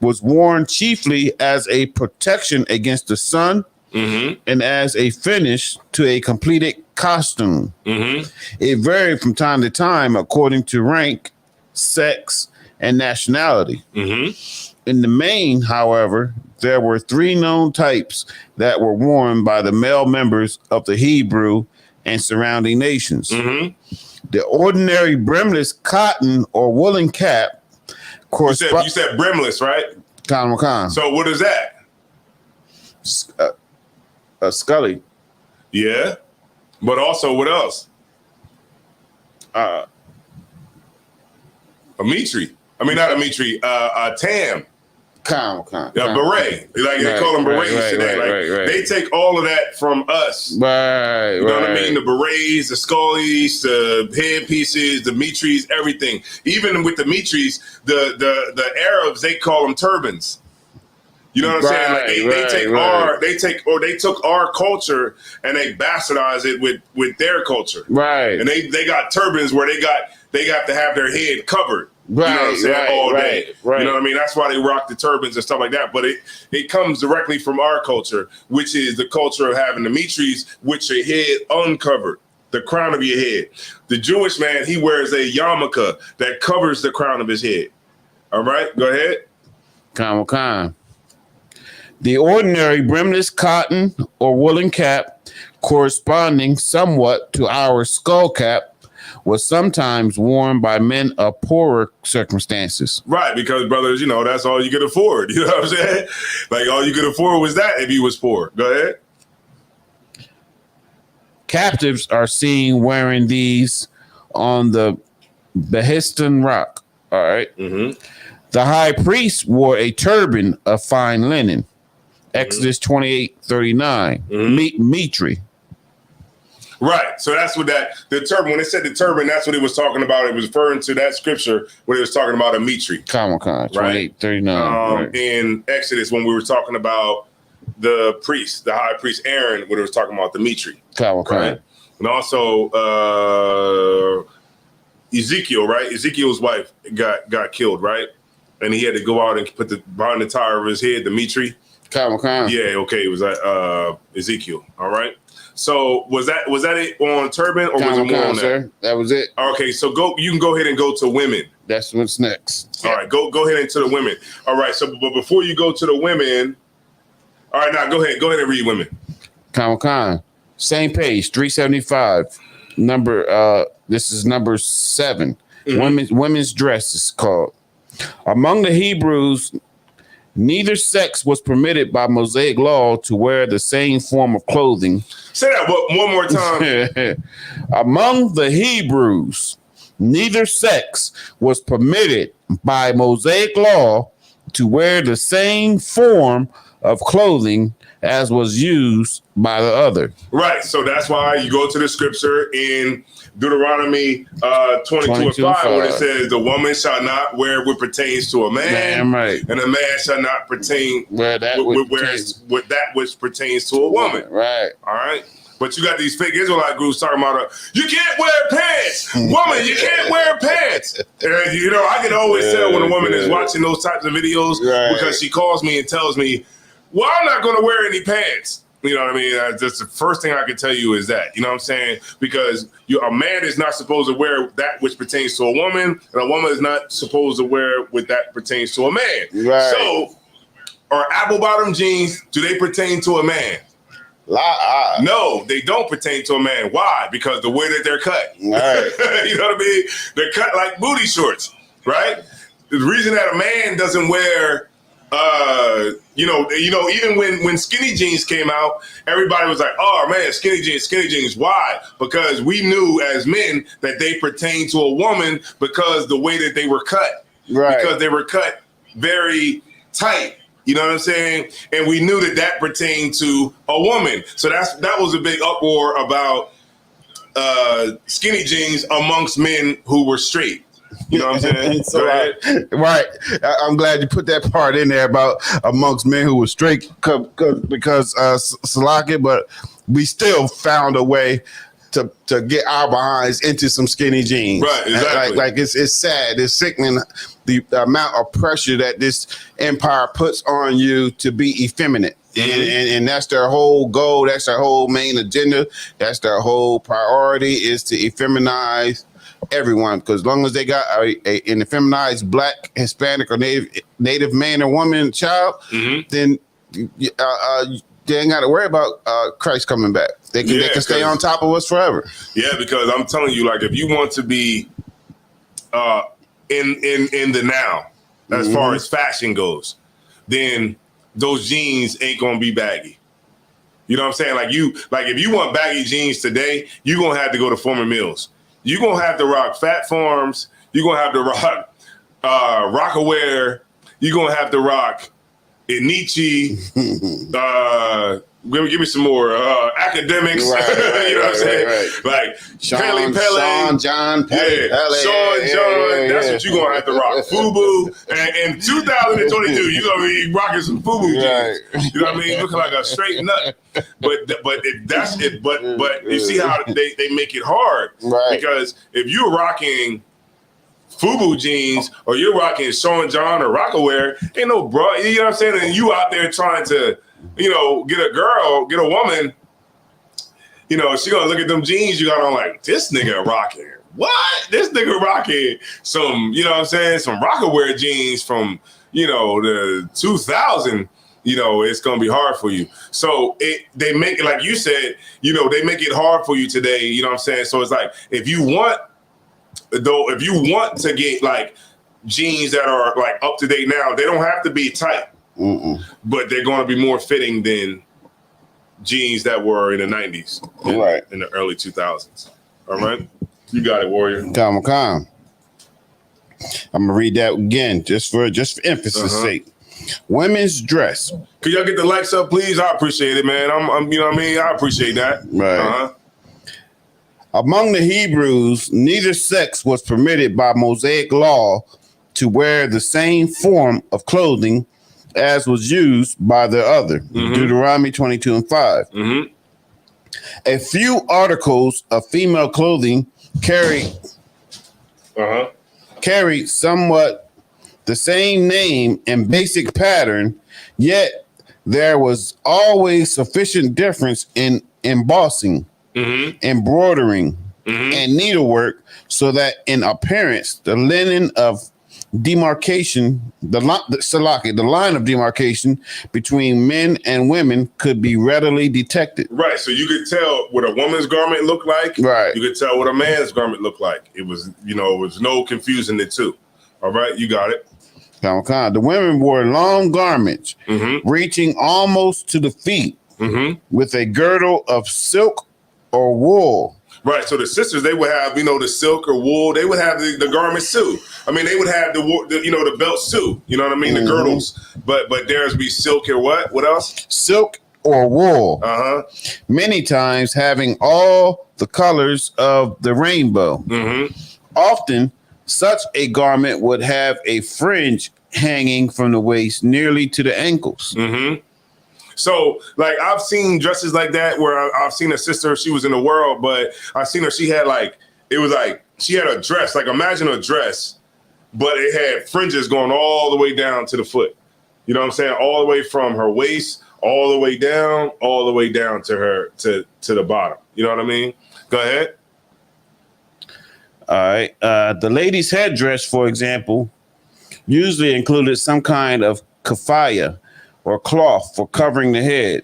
was worn chiefly as a protection against the sun and as a finish to a completed costume. It varied from time to time according to rank, sex, and nationality. In the main, however, there were 3 known types that were worn by the male members of the Hebrew and surrounding nations. The ordinary brimless cotton or woolen cap. You said brimless, right? So what is that? A scully. Yeah. But also what else? A Mitre. I mean, not a Mitre. Tam. Yeah, beret. Like they call them berets today. Like they take all of that from us. Right. You know what I mean? The berets, the scullies, the headpieces, the mitres, everything. Even with the mitres, the Arabs, they call them turbans. You know what I'm saying? Like they took our culture and they bastardized it with their culture. Right. And they got turbans where they got to have their head covered. Right, you know what I'm saying? All day. Right. You know what I mean? That's why they rock the turbans and stuff like that. But it comes directly from our culture, which is the culture of having the mitres with your head uncovered, the crown of your head. The Jewish man, he wears a yarmulke that covers the crown of his head. All right, go ahead. Khan. The ordinary brimless cotton or woolen cap, corresponding somewhat to our skull cap, was sometimes worn by men of poorer circumstances. Right, because brothers, that's all you could afford. You know what I'm saying? Like all you could afford was that if you was poor. Go ahead. Captives are seen wearing these on the Behistun Rock. All right. Mm-hmm. The high priest wore a turban of fine linen. Exodus 28:39. Mm-hmm. Mitre. Right. So that's what the turban, when it said the turban, that's what it was talking about. It was referring to that scripture when it was talking about a mitre. Khan, 28:39. Right. In Exodus, when we were talking about the priest, the high priest Aaron, when it was talking about the mitre. Khan. Right. And also Ezekiel, right? Ezekiel's wife got killed, right? And he had to go out and put behind the tire of his head, the mitre. Khan. Yeah, okay. It was Ezekiel. All right. So was that it on turban or was it more on that? Sir. That was it. Okay, so you can go ahead and go to women. That's what's next. All right, go ahead into the women. All right, so but before you go to the women, all right, now go ahead and read women. Khan. Same page, 375. Number this is number 7. Mm-hmm. Women's dress is called. Among the Hebrews, neither sex was permitted by Mosaic law to wear the same form of clothing. Say that one more time. Among the Hebrews, neither sex was permitted by Mosaic law to wear the same form of clothing as was used by the other. Right. So that's why you go to the scripture in Deuteronomy 22:5, where it says, the woman shall not wear what pertains to a man, right, and a man shall not wear that which pertains to a woman. Right. All right. But you got these fake Israelite groups talking about, you can't wear pants. Woman, you can't wear pants. And, I can always tell when a woman is watching those types of videos because she calls me and tells me, well, I'm not going to wear any pants. You know what I mean? That's the first thing I can tell you is that. You know what I'm saying? Because a man is not supposed to wear that which pertains to a woman, and a woman is not supposed to wear what that pertains to a man. Right. So, are apple-bottom jeans, do they pertain to a man? No, they don't pertain to a man. Why? Because the way that they're cut. Right. You know what I mean? They're cut like booty shorts, right? The reason that a man doesn't wear, even when skinny jeans came out, everybody was like, oh man, skinny jeans. Why? Because we knew as men that they pertain to a woman because the way that they were cut. Right. Because they were cut very tight. You know what I'm saying? And we knew that pertained to a woman. So that was a big uproar about skinny jeans amongst men who were straight. You know what I'm saying? So, right. I'm glad you put that part in there about amongst men who were straight because Salaki, but we still found a way to get our behinds into some skinny jeans. Right, exactly. Like it's sad. It's sickening the amount of pressure that this empire puts on you to be effeminate. And that's their whole goal. That's their whole main agenda. That's their whole priority is to effeminize everyone. Because as long as they got an effeminized black, Hispanic, or native man or woman child, then they ain't got to worry about Christ coming back. They can stay on top of us forever. Yeah, because I'm telling you, like, if you want to be in the now, as far as fashion goes, then those jeans ain't gonna be baggy. You know what I'm saying? Like if you want baggy jeans today, you're gonna have to go to Former Mills. You're gonna have to rock Fat Farms. You're gonna have to rock Rockaware, you're gonna have to rock Inichi. Give me some more academics. Right, you know what I'm saying? Like Sean, Pele. Sean, John, Pele, Pele. Sean, John. That's what you're gonna have to rock. FUBU. And in 2022, you're gonna be rocking some FUBU jeans. You know what I mean? Looking like a straight nut. But that's it. But you see how they make it hard, right? Because if you're rocking FUBU jeans or you're rocking Sean John or Rockaware, ain't no bro. You know what I'm saying? And you out there trying to, get a woman, she gonna look at them jeans you got on like, this nigga rocking. What? This nigga rocking some, some Rockaware jeans from, the 2000, it's gonna be hard for you. So they make it, like you said, they make it hard for you today, you know what I'm saying? So it's like, if you want to get like jeans that are like up to date now, they don't have to be tight. But they're going to be more fitting than jeans that were in the 90s, right? In the early 2000s. All right, you got it, Warrior. Calm. I'm gonna read that again, just for emphasis' sake. Women's dress. Could y'all get the likes up, please? I appreciate it, man. I'm you know what I mean. I appreciate that. Right. Among the Hebrews, neither sex was permitted by Mosaic law to wear the same form of clothing as was used by the other. Deuteronomy 22:5. A few articles of female clothing carried somewhat the same name and basic pattern, yet there was always sufficient difference in embossing, embroidering, and needlework, so that in appearance the linen of demarcation, the line of demarcation between men and women could be readily detected. Right. So you could tell what a woman's garment looked like. Right. You could tell what a man's garment looked like. It was, it was no confusing the two. All right. You got it. The women wore long garments reaching almost to the feet with a girdle of silk or wool. Right, so the sisters, they would have, the silk or wool. They would have the garments too. I mean, they would have the belts too. You know what I mean, the girdles. But theirs be silk or what? What else? Silk or wool. Many times having all the colors of the rainbow. Often, such a garment would have a fringe hanging from the waist nearly to the ankles. So, like, I've seen dresses like that where I've seen a sister, she was in the world, but I've seen her, she had she had a dress, like imagine a dress, but it had fringes going all the way down to the foot. You know what I'm saying? All the way from her waist, all the way down to her, to the bottom. You know what I mean? Go ahead. All right. The lady's headdress, for example, usually included some kind of kafaya, or cloth for covering the head.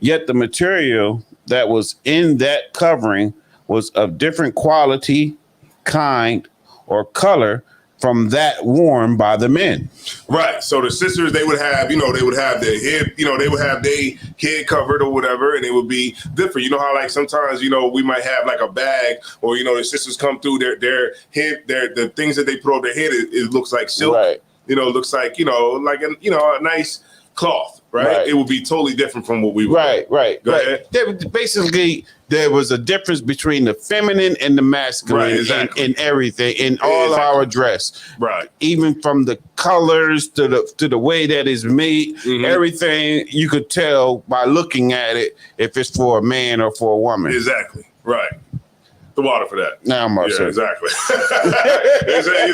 Yet the material that was in that covering was of different quality, kind, or color from that worn by the men. Right. So the sisters, they would have, they would have their head, they would have their head covered or whatever, and it would be different. You know how like sometimes, we might have like a bag, or the sisters come through their head, the things that they put on their head, it looks like silk. Right. It looks like, like a nice cloth, right? It would be totally different from what we were. Right. Go ahead. There was a difference between the feminine and the masculine in everything, in all our dress. Right. Even from the colors to the way that it's made, everything you could tell by looking at it if it's for a man or for a woman. Exactly. Right. The water for that. Now I'm upset. Yeah, exactly.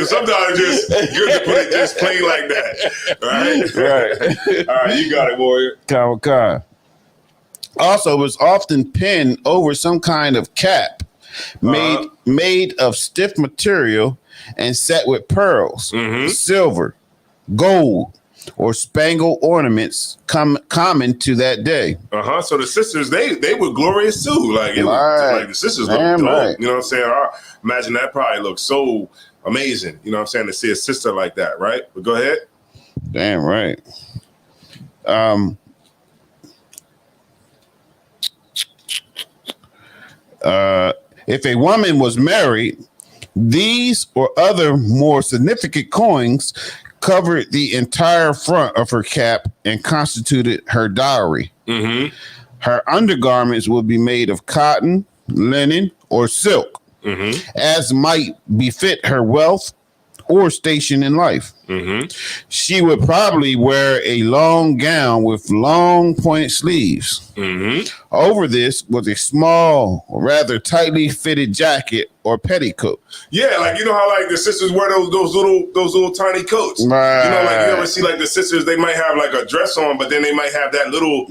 Sometimes it's just good to put it just plain like that. Right. All right, you got it, Warrior. Kawaka. Also, it was often pinned over some kind of cap made of stiff material and set with pearls, silver, gold, or spangled ornaments common to that day. So the sisters, they were glorious too. Like, like the sisters look dope. Right. You know what I'm saying? I imagine that probably looks so amazing. You know what I'm saying? To see a sister like that, right? But go ahead. Damn right. If a woman was married, These or other more significant coins covered the entire front of her cap and constituted her dowry. Mm-hmm. Her undergarments would be made of cotton, linen, or silk, as might befit her wealth or station in life. She would probably wear a long gown with long pointed sleeves. Over this was a small, rather tightly fitted jacket or petticoat. Yeah, like you know how like the sisters wear those little tiny coats. Right. You know, like you ever see like the sisters, they might have like a dress on, but then they might have that little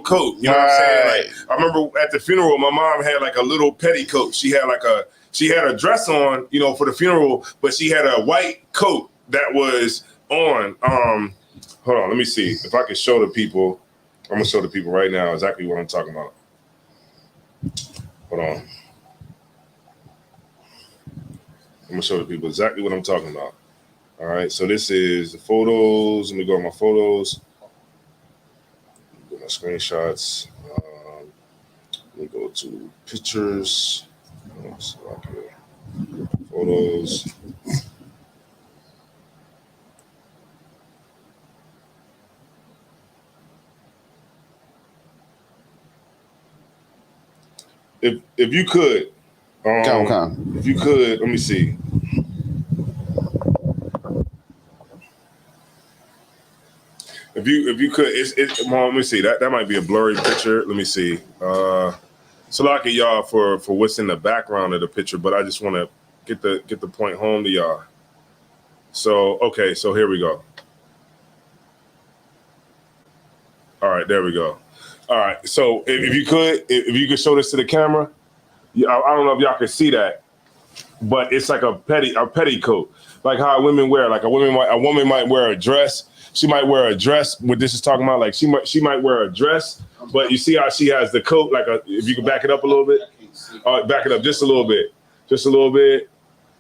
coat. You know what I'm saying? Like I remember at the funeral, my mom had like a little petticoat. She had a dress on, you know, for the funeral, but she had a white coat that was on. Hold on, let me see if I can show the people. I'm gonna show the people right now exactly what I'm talking about. Hold on. I'm gonna show the people exactly what I'm talking about. All right, so this is the photos. Let me go to my photos. Go to my screenshots. Let me go to pictures. So I can, photos. If you could, if you could, let me see. If you could, Mom, let me see. That might be a blurry picture. Let me see. So like y'all for what's in the background of the picture, but I just want to get the point home to y'all. So okay, so here we go. All right, there we go. All right, so if you could show this to the camera, I don't know if y'all can see that, but it's like a petticoat, like how women wear. Like a woman might wear a dress. She might wear a dress. What this is talking about, like she might wear a dress, but you see how she has the coat. Like if you can back it up a little bit, back it up just a little bit,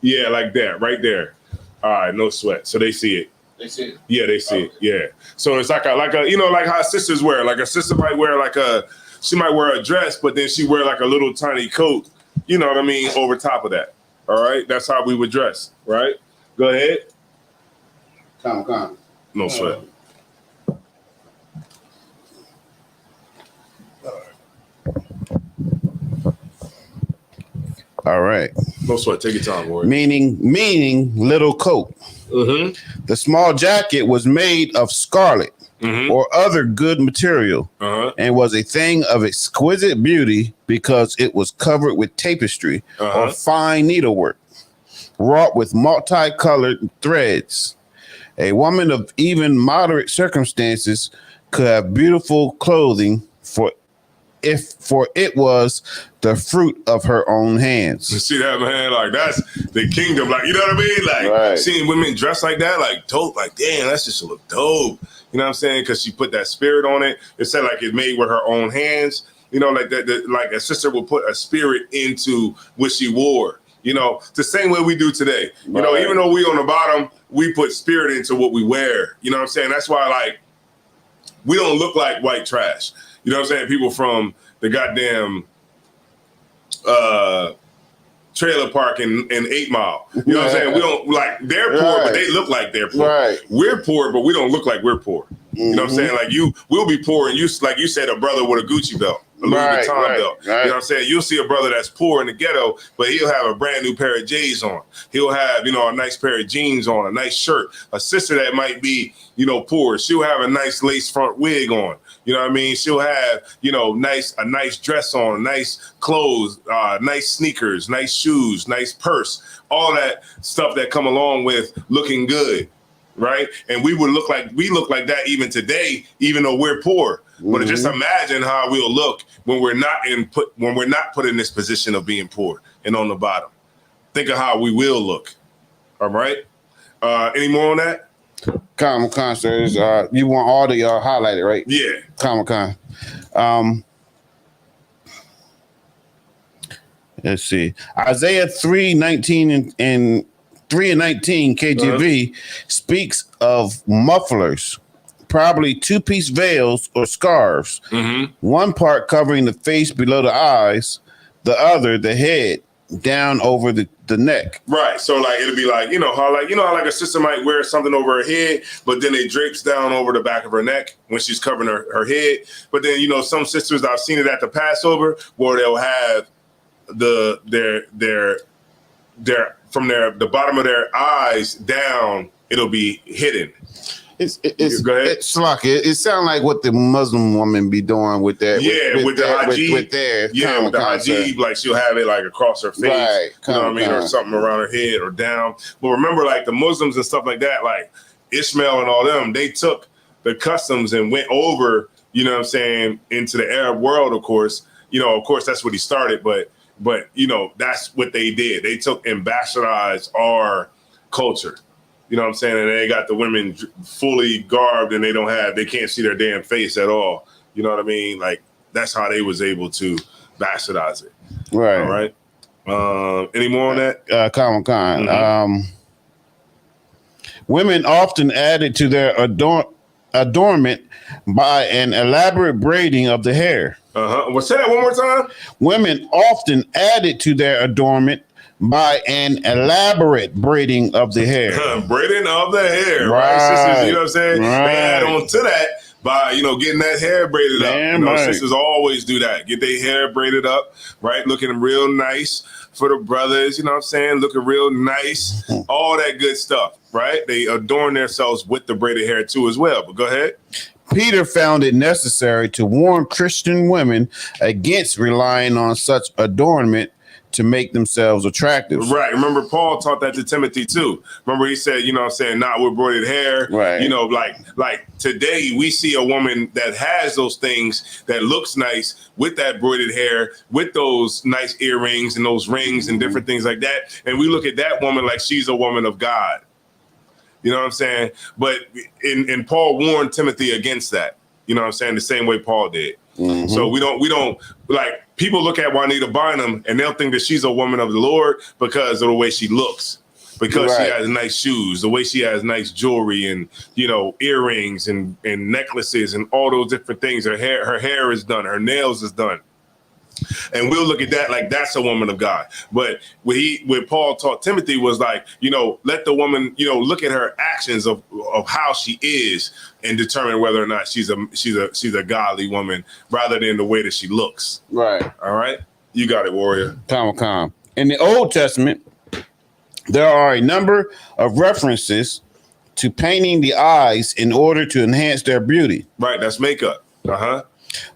yeah, like that, right there. All right, no sweat. So they see it. They see it. Yeah, they see it. Yeah. So it's like a you know, like how sisters wear. Like a sister might wear she might wear a dress, but then she wear like a little tiny coat. You know what I mean? Over top of that. All right. That's how we would dress. Right. Go ahead. Come. No sweat. All right. No sweat. Take your time, boy. Meaning little coat. Mm-hmm. The small jacket was made of scarlet or other good material and was a thing of exquisite beauty because it was covered with tapestry or fine needlework wrought with multicolored threads. A woman of even moderate circumstances could have beautiful clothing for it was the fruit of her own hands. You see that, man? Like that's the kingdom. Like, you know what I mean? Like seeing women dress like that, like dope. Like, damn, that's just look dope. You know what I'm saying? Because she put that spirit on it. It said like it's made with her own hands. You know, like that. Like a sister would put a spirit into what she wore. You know, the same way we do today. You know, even though we on the bottom, we put spirit into what we wear. You know what I'm saying? That's why, like, we don't look like white trash. You know what I'm saying? People from the goddamn trailer park in 8 Mile. You know what I'm saying? We don't like they're poor, but they look like they're poor. Right. We're poor, but we don't look like we're poor. You know what I'm saying? Like we'll be poor, and you like you said, a brother with a Gucci belt, a Louis Vuitton belt. You know what I'm saying? You'll see a brother that's poor in the ghetto, but he'll have a brand new pair of J's on. He'll have, you know, a nice pair of jeans on, a nice shirt. A sister that might be, you know, poor, she'll have a nice lace front wig on. You know what I mean? She'll have, you know, a nice dress on, nice clothes, nice sneakers, nice shoes, nice purse, all that stuff that come along with looking good. Right. And we look like that even today, even though we're poor. But just imagine how we'll look when we're not put in this position of being poor and on the bottom. Think of how we will look. All right. Any more on that? Comic-Con, sir. You want all the highlighted, right? Yeah. Comic-Con. Let's see. Isaiah 3:19 and 3:19 KJV speaks of mufflers, probably two-piece veils or scarves. One part covering the face below the eyes, the other the head, down over the neck. Right. So like it'll be like, how like a sister might wear something over her head, but then it drapes down over the back of her neck when she's covering her head. But then, some sisters, I've seen it at the Passover where they'll have the bottom of their eyes down, it'll be hidden. It's like it sounds like what the Muslim woman be doing with that. With the hijab, like she'll have it like across her face, right, or something around her head or down. But remember, like the Muslims and stuff like that, like Ishmael and all them, they took the customs and went over, into the Arab world. Of course, that's what he started, but that's what they did. They took and bastardized our culture. You know what I'm saying? And they got the women fully garbed and they can't see their damn face at all. You know what I mean? Like, that's how they was able to bastardize it. Right. All right. Any more on that? Khan. Mm-hmm. Women often added to their adornment by an elaborate braiding of the hair. Well, say that one more time. Women often added to their adornment by an elaborate braiding of the hair. Braiding of the hair, right? Sisters, you know what I'm saying? Right. They add on to that by, getting that hair braided up. Sisters always do that. Get their hair braided up, right? Looking real nice for the brothers, you know what I'm saying? Looking real nice, all that good stuff, right? They adorn themselves with the braided hair too as well. But go ahead. Peter found it necessary to warn Christian women against relying on such adornment to make themselves attractive. Right. Remember, Paul taught that to Timothy too. Remember, he said, not with braided hair. Right. Like today we see a woman that has those things that looks nice with that braided hair, with those nice earrings and those rings and different things like that. And we look at that woman like she's a woman of God. You know what I'm saying? But and Paul warned Timothy against that. You know what I'm saying? The same way Paul did. Mm-hmm. So we don't like people look at Juanita Bynum and they'll think that she's a woman of the Lord because of the way she looks, because she has nice shoes, the way she has nice jewelry and, earrings and necklaces and all those different things. Her hair is done. Her nails is done. And we'll look at that like that's a woman of God. But what Paul taught Timothy was like, let the woman, look at her actions of how she is and determine whether or not she's a godly woman rather than the way that she looks. Right. All right. You got it, warrior. Calm. In the Old Testament, there are a number of references to painting the eyes in order to enhance their beauty. Right. That's makeup.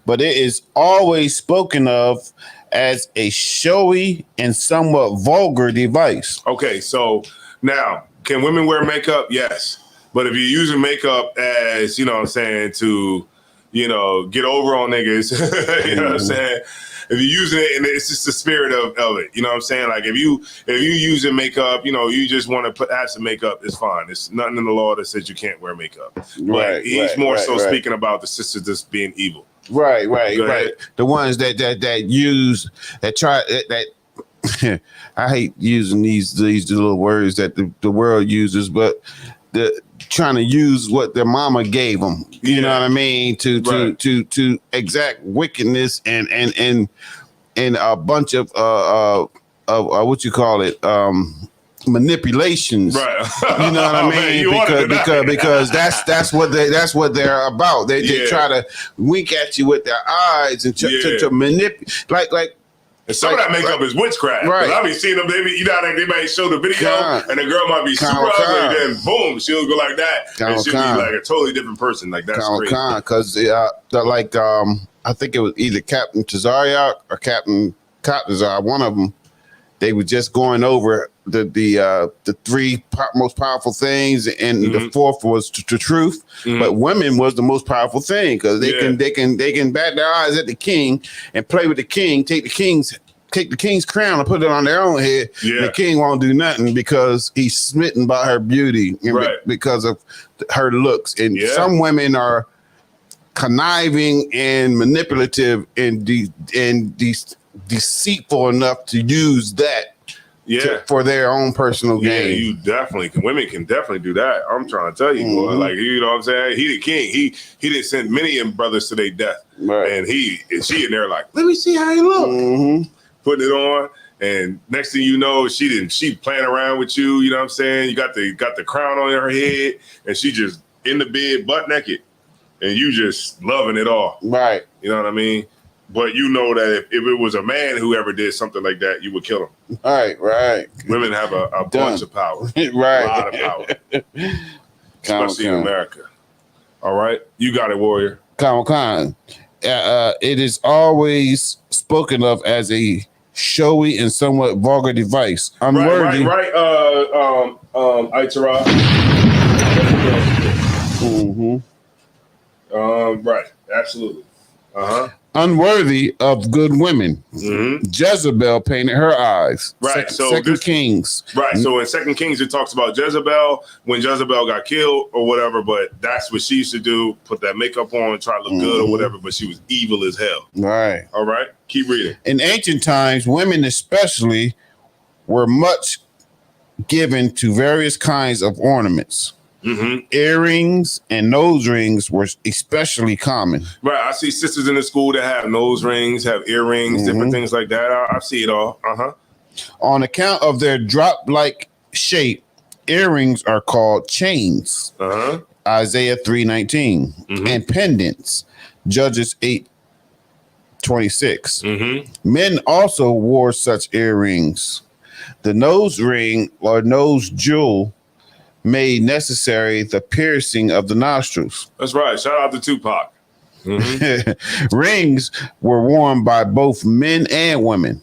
But it is always spoken of as a showy and somewhat vulgar device. Okay, so now, can women wear makeup? Yes. But if you're using makeup as, to, get over on niggas, you know what I'm saying? If you're using it and it's just the spirit of it, you know what I'm saying? Like if you using makeup, you just want to add some makeup, it's fine. There's nothing in the law that says you can't wear makeup. But he's more speaking about the sisters just being evil. Right. The ones that I hate using these little words that the world uses, but trying to use what their mama gave them. You know what I mean? To exact wickedness and a bunch of what you call it, manipulations. Right. You know what I mean? Because that's what they're about. They try to wink at you with their eyes and to manipulate like. And some of that makeup is witchcraft. Right. I be seeing them, they might show the video and the girl might be super ugly, then boom, she'll go like that. And she'll be like a totally different person. Like that's crazy. Because I think it was either Captain Tazariak or Captain Kotazar, one of them. They were just going over the three most powerful things, and the fourth was the truth. Mm-hmm. But women was the most powerful thing because they can bat their eyes at the king and play with the king, take the king's crown and put it on their own head. Yeah. The king won't do nothing because he's smitten by her beauty and because of her looks. And some women are conniving and manipulative and deceitful enough to use that for their own personal gain. Women can definitely do that. I'm trying to tell you, boy. Like, you know what I'm saying? He the king. He didn't send many brothers to their death. Right. And she in there like, let me see how he look. Mm-hmm. Putting it on. And next thing you know, she playing around with you. You know what I'm saying? You got the crown on her head, and she just in the bed, butt naked, and you just loving it all. Right. You know what I mean? But you know that if it was a man who ever did something like that, you would kill him. Right. Women have a bunch of power. Right. A lot of power. Especially in America. All right. You got it, Warrior. Con. It is always spoken of as a showy and somewhat vulgar device. Unworthy. Right. Itara. Right. Absolutely. Unworthy of good women. Jezebel painted her eyes. Right. Second Kings. Right. So in Second Kings, it talks about Jezebel when Jezebel got killed or whatever. But that's what she used to do: put that makeup on, try to look good or whatever. But she was evil as hell. Right. All right. Keep reading. In ancient times, women especially were much given to various kinds of ornaments. Earrings and nose rings were especially common. Right. I see sisters in the school that have nose rings, have earrings, different things like that. I see it all. On account of their drop-like shape, earrings are called chains. Isaiah 3:19. And pendants. Judges 8:26. Men also wore such earrings. The nose ring or nose jewel made necessary the piercing of the nostrils. That's right. Shout out to Tupac. Rings were worn by both men and women.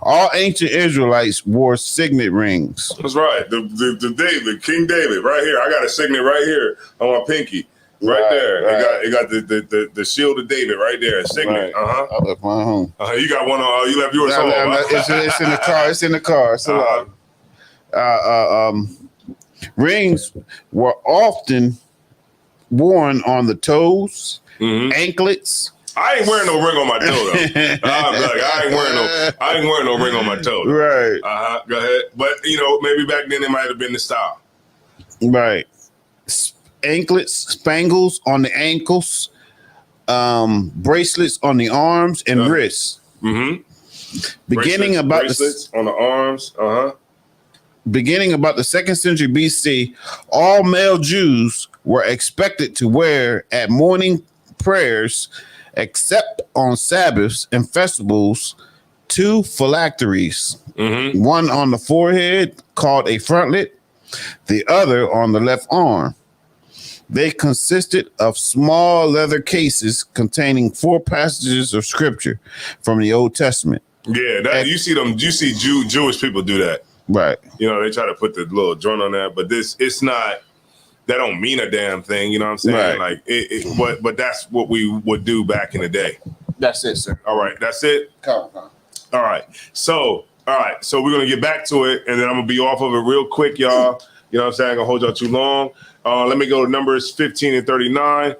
All ancient Israelites wore signet rings. That's right. The David, King David, right here. I got a signet right here on my pinky. Right there. Right. It got the shield of David right there. A signet. I left mine home. You got one on. You left yours home. It's in the car. It's in the car. So, rings were often worn on the toes, anklets. I ain't wearing no ring on my toe though. I ain't wearing no ring on my toe. Though. Right. Go ahead. But maybe back then it might have been the style. Right. Anklets, spangles on the ankles, bracelets on the arms and wrists. Beginning about bracelets on the arms. Beginning about the 2nd century BC, all male Jews were expected to wear at morning prayers, except on Sabbaths and festivals, 2 phylacteries. One on the forehead called a frontlet, the other on the left arm. They consisted of small leather cases containing 4 passages of scripture from the Old Testament. Yeah, you see Jewish people do that. Right. They try to put the little joint on that, but it's not, that don't mean a damn thing. You know what I'm saying? Right. Like but that's what we would do back in the day. That's it, sir. All right. That's it. Come. All right. So we're going to get back to it, and then I'm going to be off of it real quick, y'all. You know what I'm saying? I'm going to hold y'all too long. Let me go to numbers 15 and 39.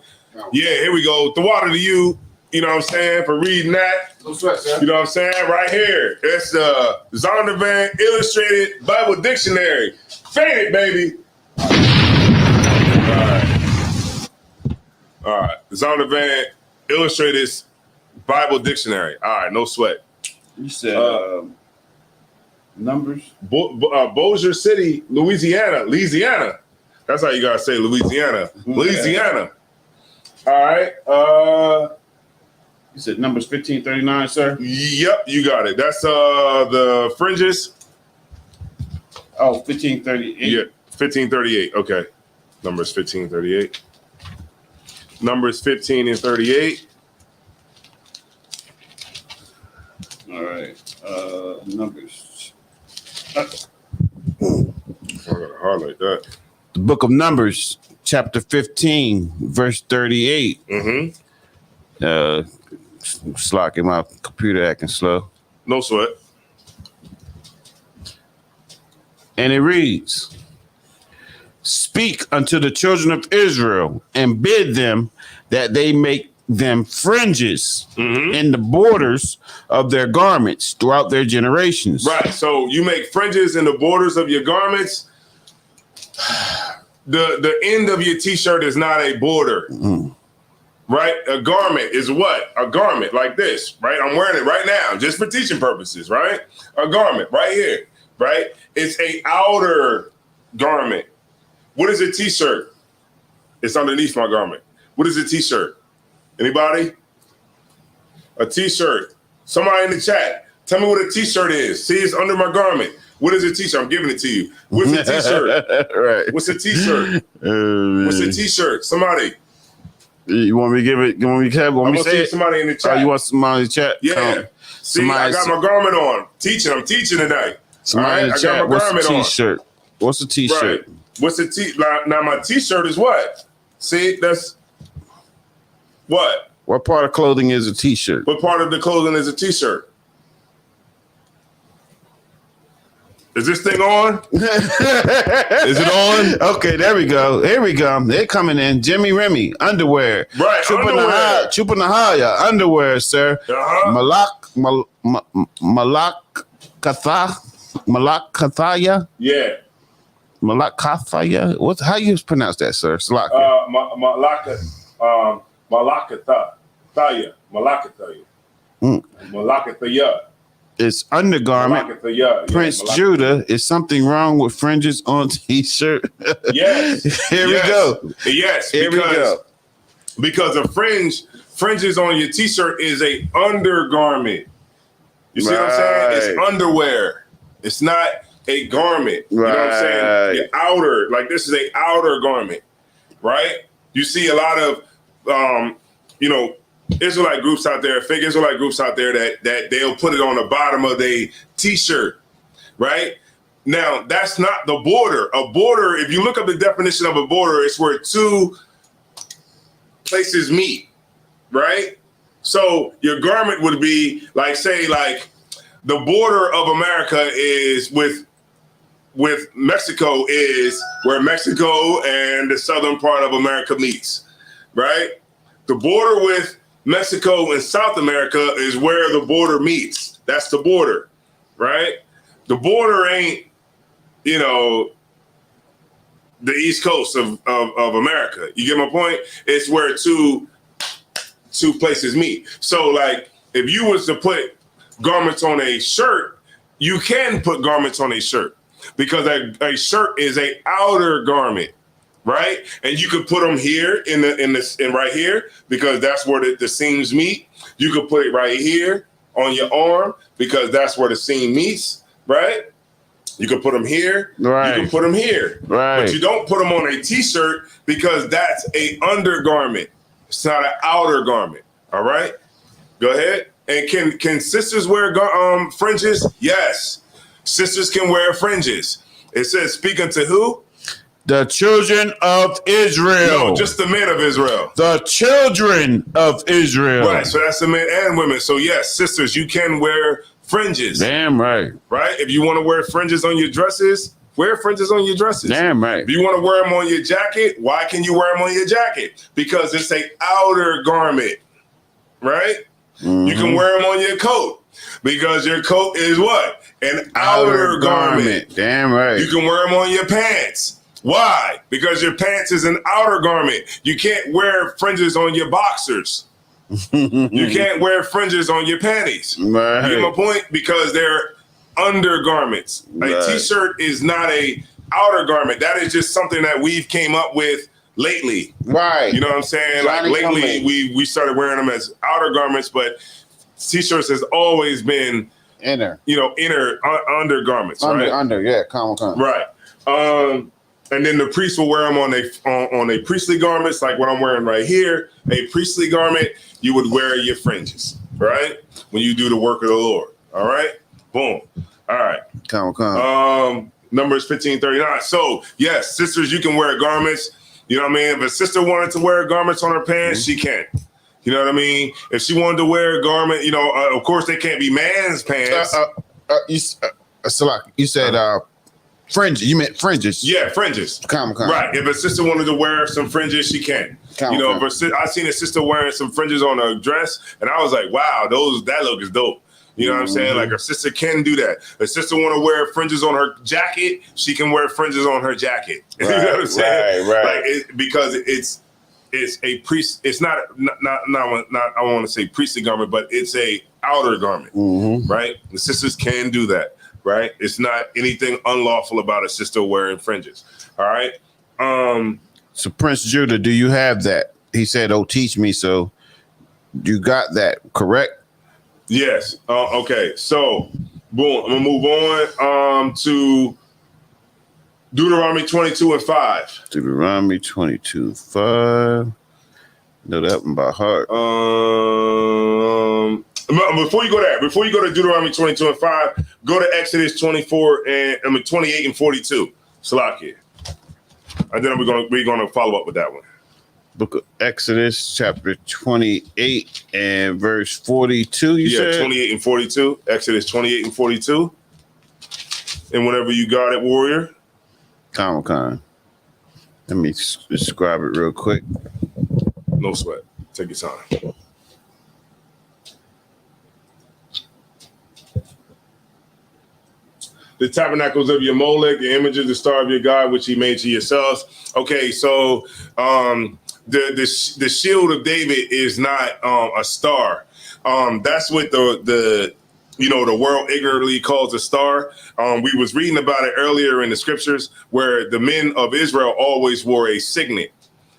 Yeah, here we go. The water to you. You know what I'm saying? For reading that. No sweat, sir. You know what I'm saying? Right here. It's the Zondervan Illustrated Bible Dictionary. Fade it, baby. All right. Zondervan Illustrated Bible Dictionary. All right. No sweat. You said numbers? Bossier City, Louisiana. That's how you got to say Louisiana. Louisiana. All right. You said numbers 1539, sir? Yep, you got it. That's the Fringes. Oh, 1538. Yeah, 1538. Okay. Numbers 1538. Numbers 15 and 38. All right. Numbers. I gotta highlight that. The book of Numbers, chapter 15, verse 38. Slacking, my computer acting slow. No sweat. And it reads, "Speak unto the children of Israel and bid them that they make them fringes in the borders of their garments throughout their generations." Right. So you make fringes in the borders of your garments. The end of your t-shirt is not a border. right? A garment is what? A garment like this, right? I'm wearing it right now just for teaching purposes, right? A garment right here, right? It's a outer garment. What is a t-shirt? It's underneath my garment. What is a t-shirt? Anybody? A t-shirt. Somebody in the chat, tell me what a t-shirt is. See, it's under my garment. What is a t-shirt? I'm giving it to you. What's a t-shirt? Right. What's a t-shirt? What's a t-shirt? Somebody. You want me to give it? You want me to I'm say see it? somebody in the chat. Oh, you want somebody in the chat? Yeah. See, I got my garment on. I'm teaching tonight. Somebody in the chat. What's a t-shirt? What's a t-shirt? Right. What's a t? Now my t-shirt is what? See, that's what? What part of clothing is a t-shirt? What part of the clothing is a t-shirt? Is this thing on? Is it on? Okay, there we go. Here we go. They're coming in. Jimmy Remy, underwear. Right, underwear. Chupanahaya, underwear, sir. Uh-huh. Malakathaya? Yeah. Malakathaya? How you pronounce that, sir? Salaka. Malakathaya. Malakathaya. It's undergarment. Prince Judah, is something wrong with fringes on t-shirt? Yes. Here we go. Yes. Here we go. Because a fringes on your t-shirt is a undergarment. You see what I'm saying? It's underwear. It's not a garment. You know what I'm saying? The outer, like this is a outer garment, right? You see a lot of, Israelite groups out there, fake Israelite groups out there that they'll put it on the bottom of their t-shirt, right? Now, that's not the border. A border, if you look up the definition of a border, it's where two places meet, right? So your garment would be like, say, like the border of America is with Mexico is where Mexico and the southern part of America meets, right? The border with Mexico and South America is where the border meets. That's the border, right? The border ain't, the East Coast of America. You get my point? It's where two places meet. So, like, if you was to put garments on a shirt, you can put garments on a shirt because a shirt is a outer garment. Right, and you could put them here in right here because that's where the seams meet. You could put it right here on your arm because that's where the seam meets. Right, you could put them here. Right, you can put them here. Right, but you don't put them on a t-shirt because that's a undergarment. It's not an outer garment. All right, go ahead. And can sisters wear fringes? Yes, sisters can wear fringes. It says, "Speak unto who." The children of Israel. No, just the men of Israel. The children of Israel. Right, so that's the men and women. So yes, sisters, you can wear fringes. Damn right. Right? If you want to wear fringes on your dresses, wear fringes on your dresses. Damn right. If you want to wear them on your jacket, why can you wear them on your jacket? Because it's an outer garment, right? Mm-hmm. You can wear them on your coat because your coat is what? An outer garment. Damn right. You can wear them on your pants. Why? Because your pants is an outer garment. You can't wear fringes on your boxers. You can't wear fringes on your panties. Right. You get my point? Because they're undergarments. Right. A t-shirt is not a outer garment. That is just something that we've came up with lately. Right. You know what I'm saying? Like lately we started wearing them as outer garments, but t-shirts has always been inner undergarments. Right? Come. Right. And then the priests will wear them on a priestly garments, like what I'm wearing right here. A priestly garment, you would wear your fringes, right? When you do the work of the Lord. All right? Boom. All right. Come. Numbers 15:39. So, yes, sisters, you can wear garments. You know what I mean? If a sister wanted to wear garments on her pants, she can. You know what I mean? If she wanted to wear a garment, of course, they can't be man's pants. You said... fringes. You meant fringes. Yeah, fringes. Come. Right. If a sister wanted to wear some fringes, she can. I seen a sister wearing some fringes on a dress, and I was like, wow, that look is dope. You know what I'm saying? Like, a sister can do that. A sister want to wear fringes on her jacket, she can wear fringes on her jacket. You know what I'm saying? Right. Like, because it's a priest. It's not I want to say priestly garment, but it's a outer garment, right? The sisters can do that, right? It's not anything unlawful about a sister wearing fringes. All right. So Prince Judah, do you have that? He said, "Oh, teach me." So you got that correct? Yes. Okay. So, boom. I'm gonna move on to Deuteronomy 22:5. Deuteronomy 22:5. Know that one by heart. Before you go to Deuteronomy 22:5, go to Exodus 28 and 42. Salakia. And then we're gonna follow up with that one. Book of Exodus, chapter 28 and verse 42. You said 28 and 42. Exodus 28 and 42. And whenever you got it, warrior. Comic-Con. Let me describe it real quick. No sweat. Take your time. The tabernacles of your Molech, the images, the star of your God, which he made to yourselves. Okay, so the shield of David is not a star. That's what the world ignorantly calls a star. We was reading about it earlier in the scriptures where the men of Israel always wore a signet.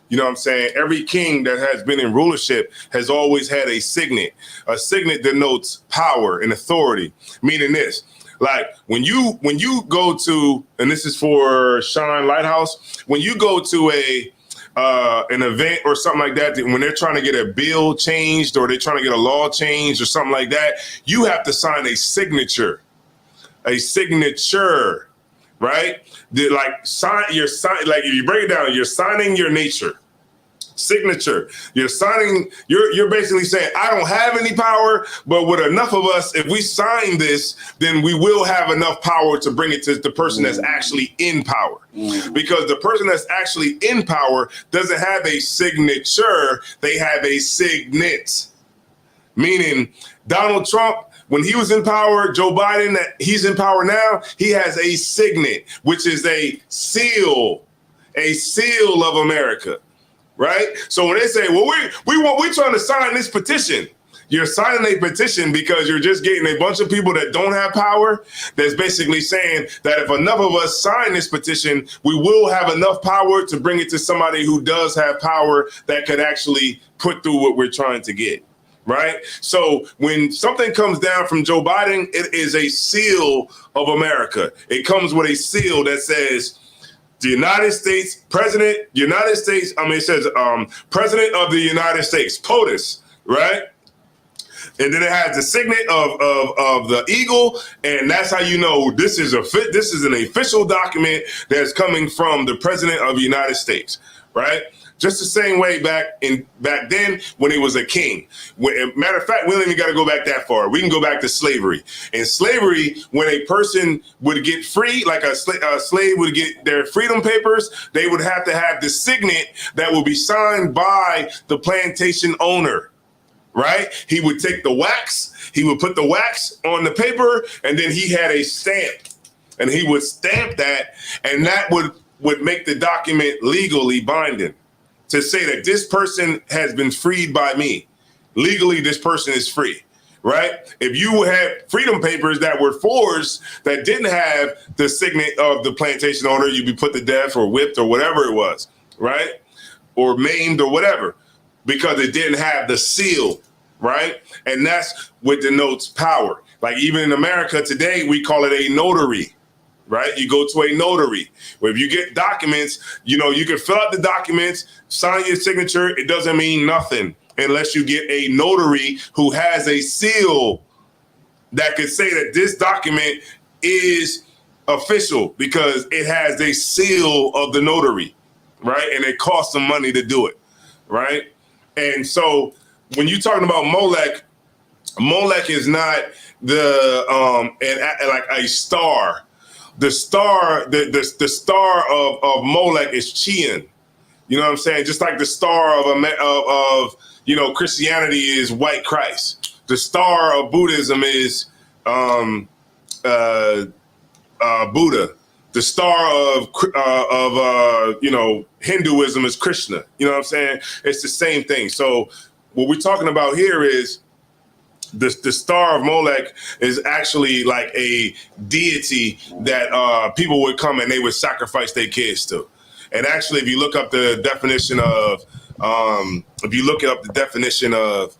You know what I'm saying? Every king that has been in rulership has always had a signet. A signet denotes power and authority, meaning this. Like when you go to, and this is for Shine Lighthouse, when you go to an event or something like that, when they're trying to get a bill changed or they're trying to get a law changed or something like that, you have to sign a signature, right? If you break it down, you're signing your nature. Signature. You're signing, you're basically saying, I don't have any power, but with enough of us, if we sign this, then we will have enough power to bring it to the person that's actually in power. Because the person that's actually in power doesn't have a signature, they have a signet. Meaning Donald Trump, when he was in power, Joe Biden, that he's in power now, he has a signet, which is a seal of America. Right. So when they say, well, we're trying to sign this petition, you're signing a petition because you're just getting a bunch of people that don't have power. That's basically saying that if enough of us sign this petition, we will have enough power to bring it to somebody who does have power that could actually put through what we're trying to get. Right. So when something comes down from Joe Biden, it is a seal of America. It comes with a seal that says, the United States President, it says President of the United States, POTUS, right? And then it has the signet of the eagle, and that's how you know this is an official document that's coming from the President of the United States, right? Just the same way back then when he was a king. Matter of fact, we don't even got to go back that far. We can go back to slavery. In slavery, when a person would get free, like a slave would get their freedom papers, they would have to have the signet that would be signed by the plantation owner, right? He would take the wax, he would put the wax on the paper, and then he had a stamp, and he would stamp that, and that would make the document legally binding. To say that this person has been freed by me. Legally, this person is free, right? If you had freedom papers that were forged that didn't have the signet of the plantation owner, you'd be put to death or whipped or whatever it was, right? Or maimed or whatever, because it didn't have the seal, right? And that's what denotes power. Like even in America today, we call it a notary. Right? You go to a notary. Where if you get documents, you can fill out the documents, sign your signature. It doesn't mean nothing unless you get a notary who has a seal that could say that this document is official because it has a seal of the notary, right? And it costs some money to do it, right? And so when you're talking about Molech is not like a star. The star, the star of Molech is Chian. You know what I'm saying? Just like the star of Christianity is white Christ. The star of Buddhism is Buddha, the star of Hinduism is Krishna. You know what I'm saying? It's the same thing. So what we're talking about here is the star of Molech is actually like a deity that people would come and they would sacrifice their kids to. And actually, if you look up the definition of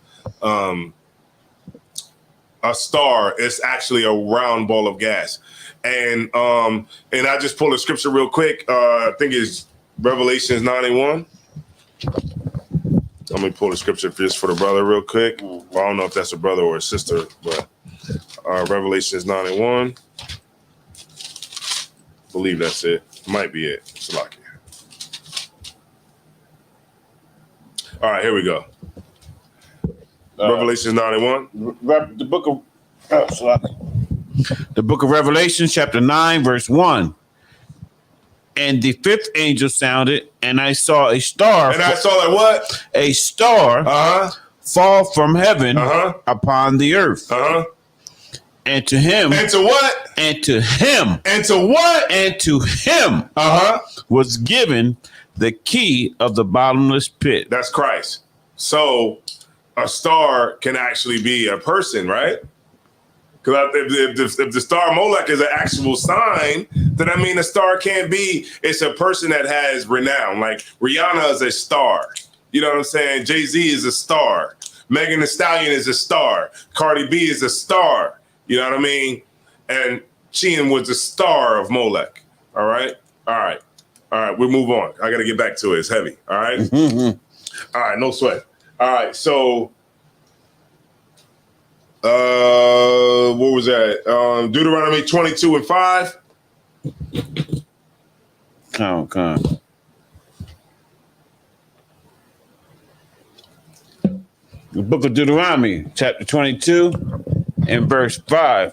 a star, it's actually a round ball of gas. And I just pulled a scripture real quick. I think it's Revelations 9:1. Let me pull the scripture just for the brother real quick. Well, I don't know if that's a brother or a sister, but Revelations 9:1. Believe that's it. Might be it. It's lucky. All right, here we go. Revelations 9:1. The book of Revelation, chapter 9, verse 1. And the fifth angel sounded, and I saw a star. And I saw like what? A star fall from heaven upon the earth. And to him. And to what? And to him. And to what? And to him was given the key of the bottomless pit. That's Christ. So a star can actually be a person, right? Because if the star Molech is an actual sign, then I mean a star can't be. It's a person that has renown. Like Rihanna is a star. You know what I'm saying? Jay-Z is a star. Megan Thee Stallion is a star. Cardi B is a star. You know what I mean? And Sheehan was the star of Molech. All right? All right. All right. We'll move on. I got to get back to it. It's heavy. All right? All right. No sweat. All right. So, what was that? Deuteronomy 22:5. Oh, God. The book of Deuteronomy, chapter 22 and verse 5.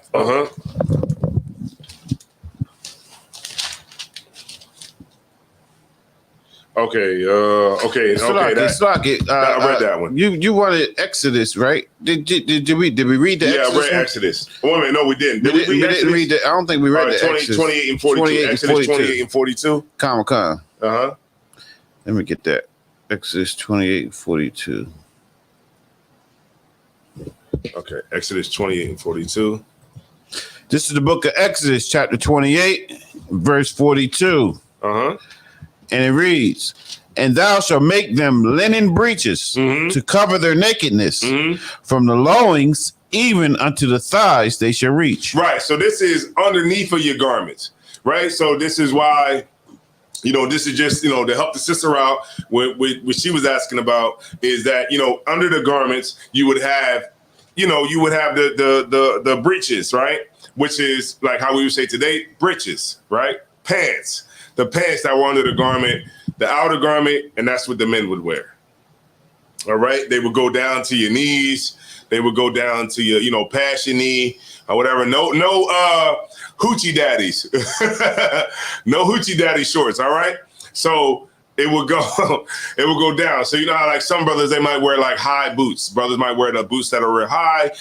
Okay. It's like it. I read that one. You wanted Exodus, right? Did we read the Exodus? Yeah, I read Exodus. Wait a minute, no, we didn't. Did we didn't read the. I don't think we read the Exodus. 28 and 42. Exodus 28 and 42. Come. Let me get that. Exodus 28 and 42. Okay, Exodus 28 and 42. This is the book of Exodus, chapter 28, verse 42. And it reads, and thou shalt make them linen breeches to cover their nakedness from the loins even unto the thighs they shall reach. Right. So this is underneath of your garments. Right. So this is why, this is just, to help the sister out. What she was asking about is that, under the garments, you would have the breeches, right? Which is like how we would say today, breeches, right? Pants. The pants that were under the garment, the outer garment, and that's what the men would wear. All right. They would go down to your knees. They would go down to your, past your knee or whatever. No hoochie daddies. No hoochie daddy shorts. All right. So it would go down. So how like some brothers, they might wear like high boots. Brothers might wear the boots that are real high.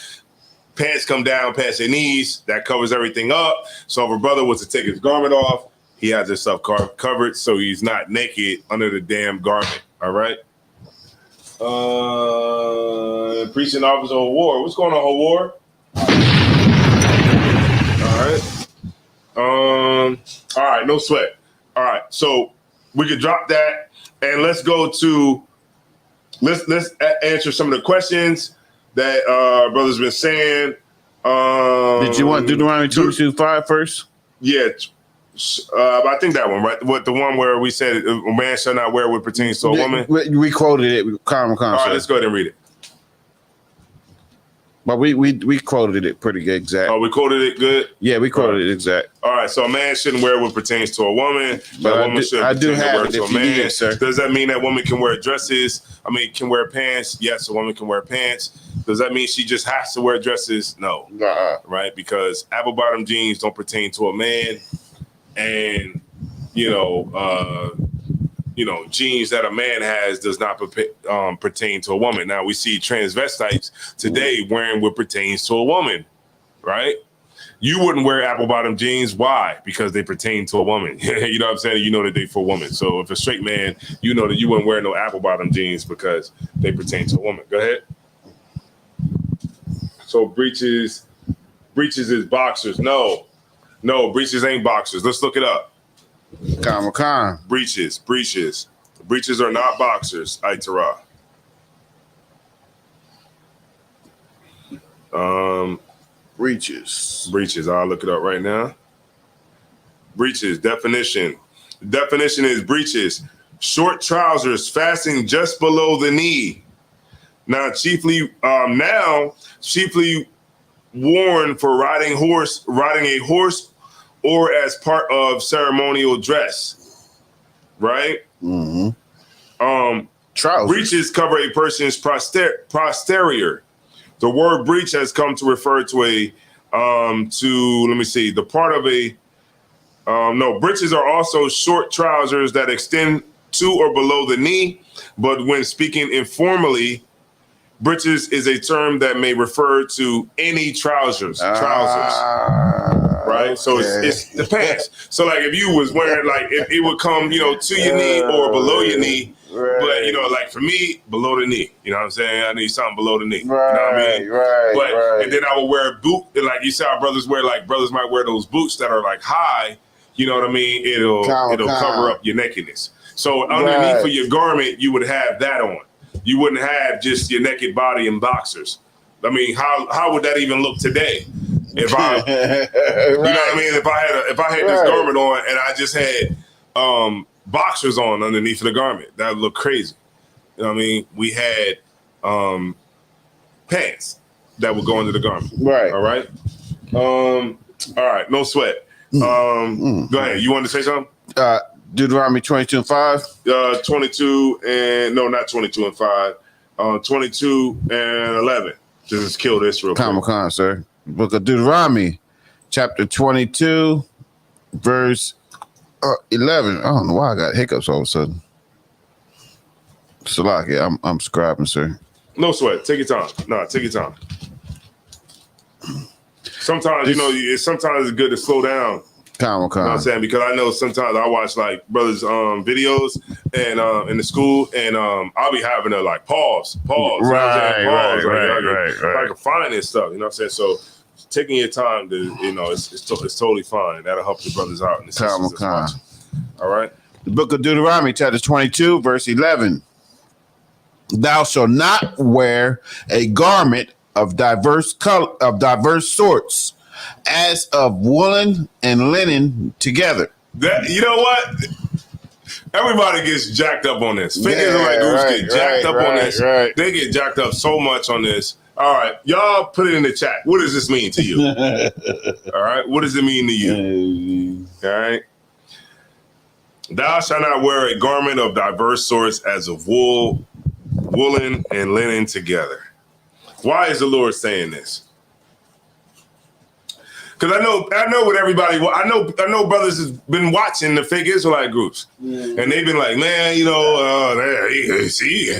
Pants come down past their knees. That covers everything up. So if a brother was to take his garment off, he has himself covered, so he's not naked under the damn garment. All right. Preaching officer of war. What's going on, war? All right. No sweat. All right. So we could drop that, and let's go to let's answer some of the questions that brothers been saying. Did you want Deuteronomy 22:5 first? Yeah. I think that one, right? What the one where we said a man shall not wear what pertains to a woman? We quoted it. All right, let's go ahead and read it. But we quoted it pretty exact. Oh, we quoted it good? Yeah, we quoted it exact. All right, so a man shouldn't wear what pertains to a woman, but a woman shouldn't wear to a man. It, sir. Does that mean that woman can wear dresses? Can wear pants? Yes, a woman can wear pants. Does that mean she just has to wear dresses? No. Right? Because apple bottom jeans don't pertain to a man. And, jeans that a man has does not pertain to a woman. Now, we see transvestites today wearing what pertains to a woman, right? You wouldn't wear apple bottom jeans. Why? Because they pertain to a woman. You know what I'm saying? You know that they for a woman. So if a straight man, you know that you wouldn't wear no apple bottom jeans because they pertain to a woman. Go ahead. So breeches is boxers. No, breeches ain't boxers. Let's look it up. Breeches are not boxers. Itara. Breeches. I'll look it up right now. Breeches definition. Definition is breeches, short trousers fastened just below the knee. Now, chiefly worn for riding a horse, or as part of ceremonial dress. Right? Mm-hmm. Trousers. Breeches cover a person's posterior. The word breech has come to refer to the part of a. Breeches are also short trousers that extend to or below the knee. But when speaking informally, breeches is a term that may refer to any trousers. Right? So it's the pants. So like if you was wearing it would come, to your knee or below your knee. Right. But like for me, below the knee. You know what I'm saying? I need something below the knee. Right, you know what I mean? Right. And then I would wear a boot. And like you see how brothers might wear those boots that are like high. You know what I mean? It'll cover up your nakedness. So underneath of your garment, you would have that on. You wouldn't have just your naked body in boxers. I mean, how would that even look today? If I, you know what I mean? If I had this garment on and I just had boxers on underneath of the garment, that would look crazy. You know what I mean? We had pants that would go under the garment. Right. All right. All right. No sweat. Go ahead. You wanted to say something? Deuteronomy 22:5. 22 and no, not 22 and 5. 22 and 11. Just kill this real quick. Come, sir. Book of Deuteronomy, chapter 22, verse 11. I don't know why I got hiccups all of a sudden. Salaki, I'm scribing, sir. No sweat. Take your time. No, take your time. Sometimes, sometimes it's good to slow down. You know what I'm saying? Because I know sometimes I watch like brothers' videos and in the school, and I'll be having to like pause. Right. I can find this stuff. You know what I'm saying? So taking your time to, it's totally fine. That'll help the brothers out in the sisters that's watching. All right. The book of Deuteronomy, chapter 22, verse 11. Thou shalt not wear a garment of diverse sorts, as of woolen and linen together. You know what? Everybody gets jacked up on this. Fingers and like groups get jacked up on this. Right. They get jacked up so much on this. All right, y'all put it in the chat. What does this mean to you? All right, what does it mean to you? All right. Thou shalt not wear a garment of diverse sorts, as of woolen and linen together. Why is the Lord saying this? Because I know what everybody. I know brothers has been watching the fake Israelite groups, and they've been like, man, see,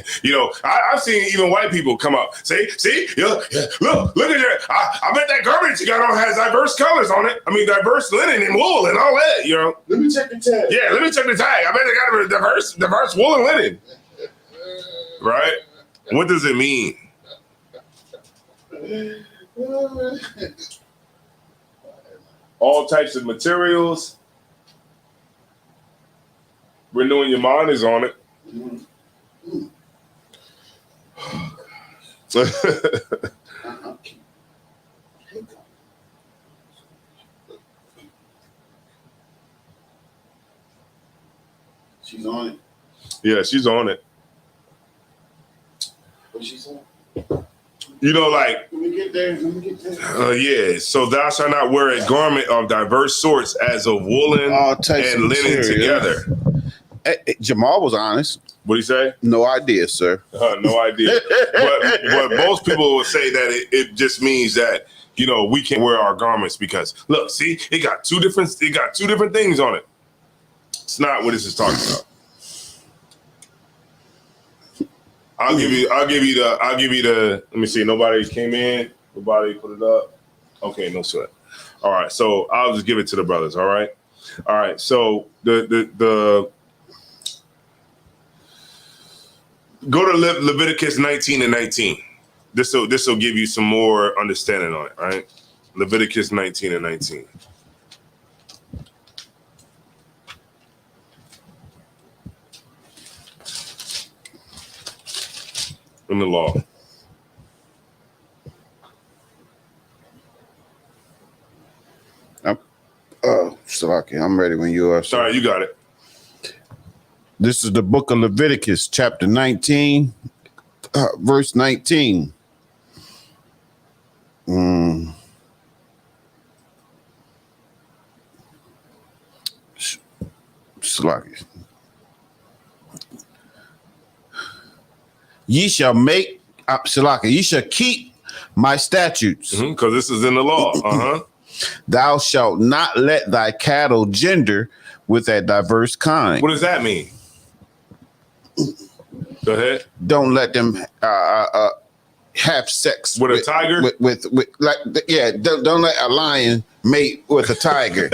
I've seen even white people come up, see, look at that. I bet that garment you got on has diverse colors on it. I mean, diverse linen and wool and all that. Let me check the tag. Yeah, let me check the tag. I bet they got diverse wool and linen. Right? What does it mean? All types of materials. Renewing your mind is on it. She's on it. Yeah, she's on it. What she saying? Let me get there. Yeah. So thou shalt not wear a garment of diverse sorts, as of woolen and linen together. Jamal was honest. What did he say? No idea, sir. No idea. but most people will say that it just means that we can't wear our garments because look, see, it got two different things on it. It's not what this is talking about. I'll give you the, let me see, nobody came in, nobody put it up. Okay, no sweat. All right, so I'll just give it to the brothers. All right. So the go to Leviticus 19 and 19. This will give you some more understanding on it. All right. Leviticus 19 and 19. In the law. Salaki, I'm ready when you are. Sorry, you got it. This is the book of Leviticus, chapter 19, verse 19. Salaki. Ye shall make, Salaki, ye shall keep my statutes. Because this is in the law. Thou shalt not let thy cattle gender with a diverse kind. What does that mean? Go ahead. Don't let them have sex with a tiger. With Don't let a lion mate with a tiger,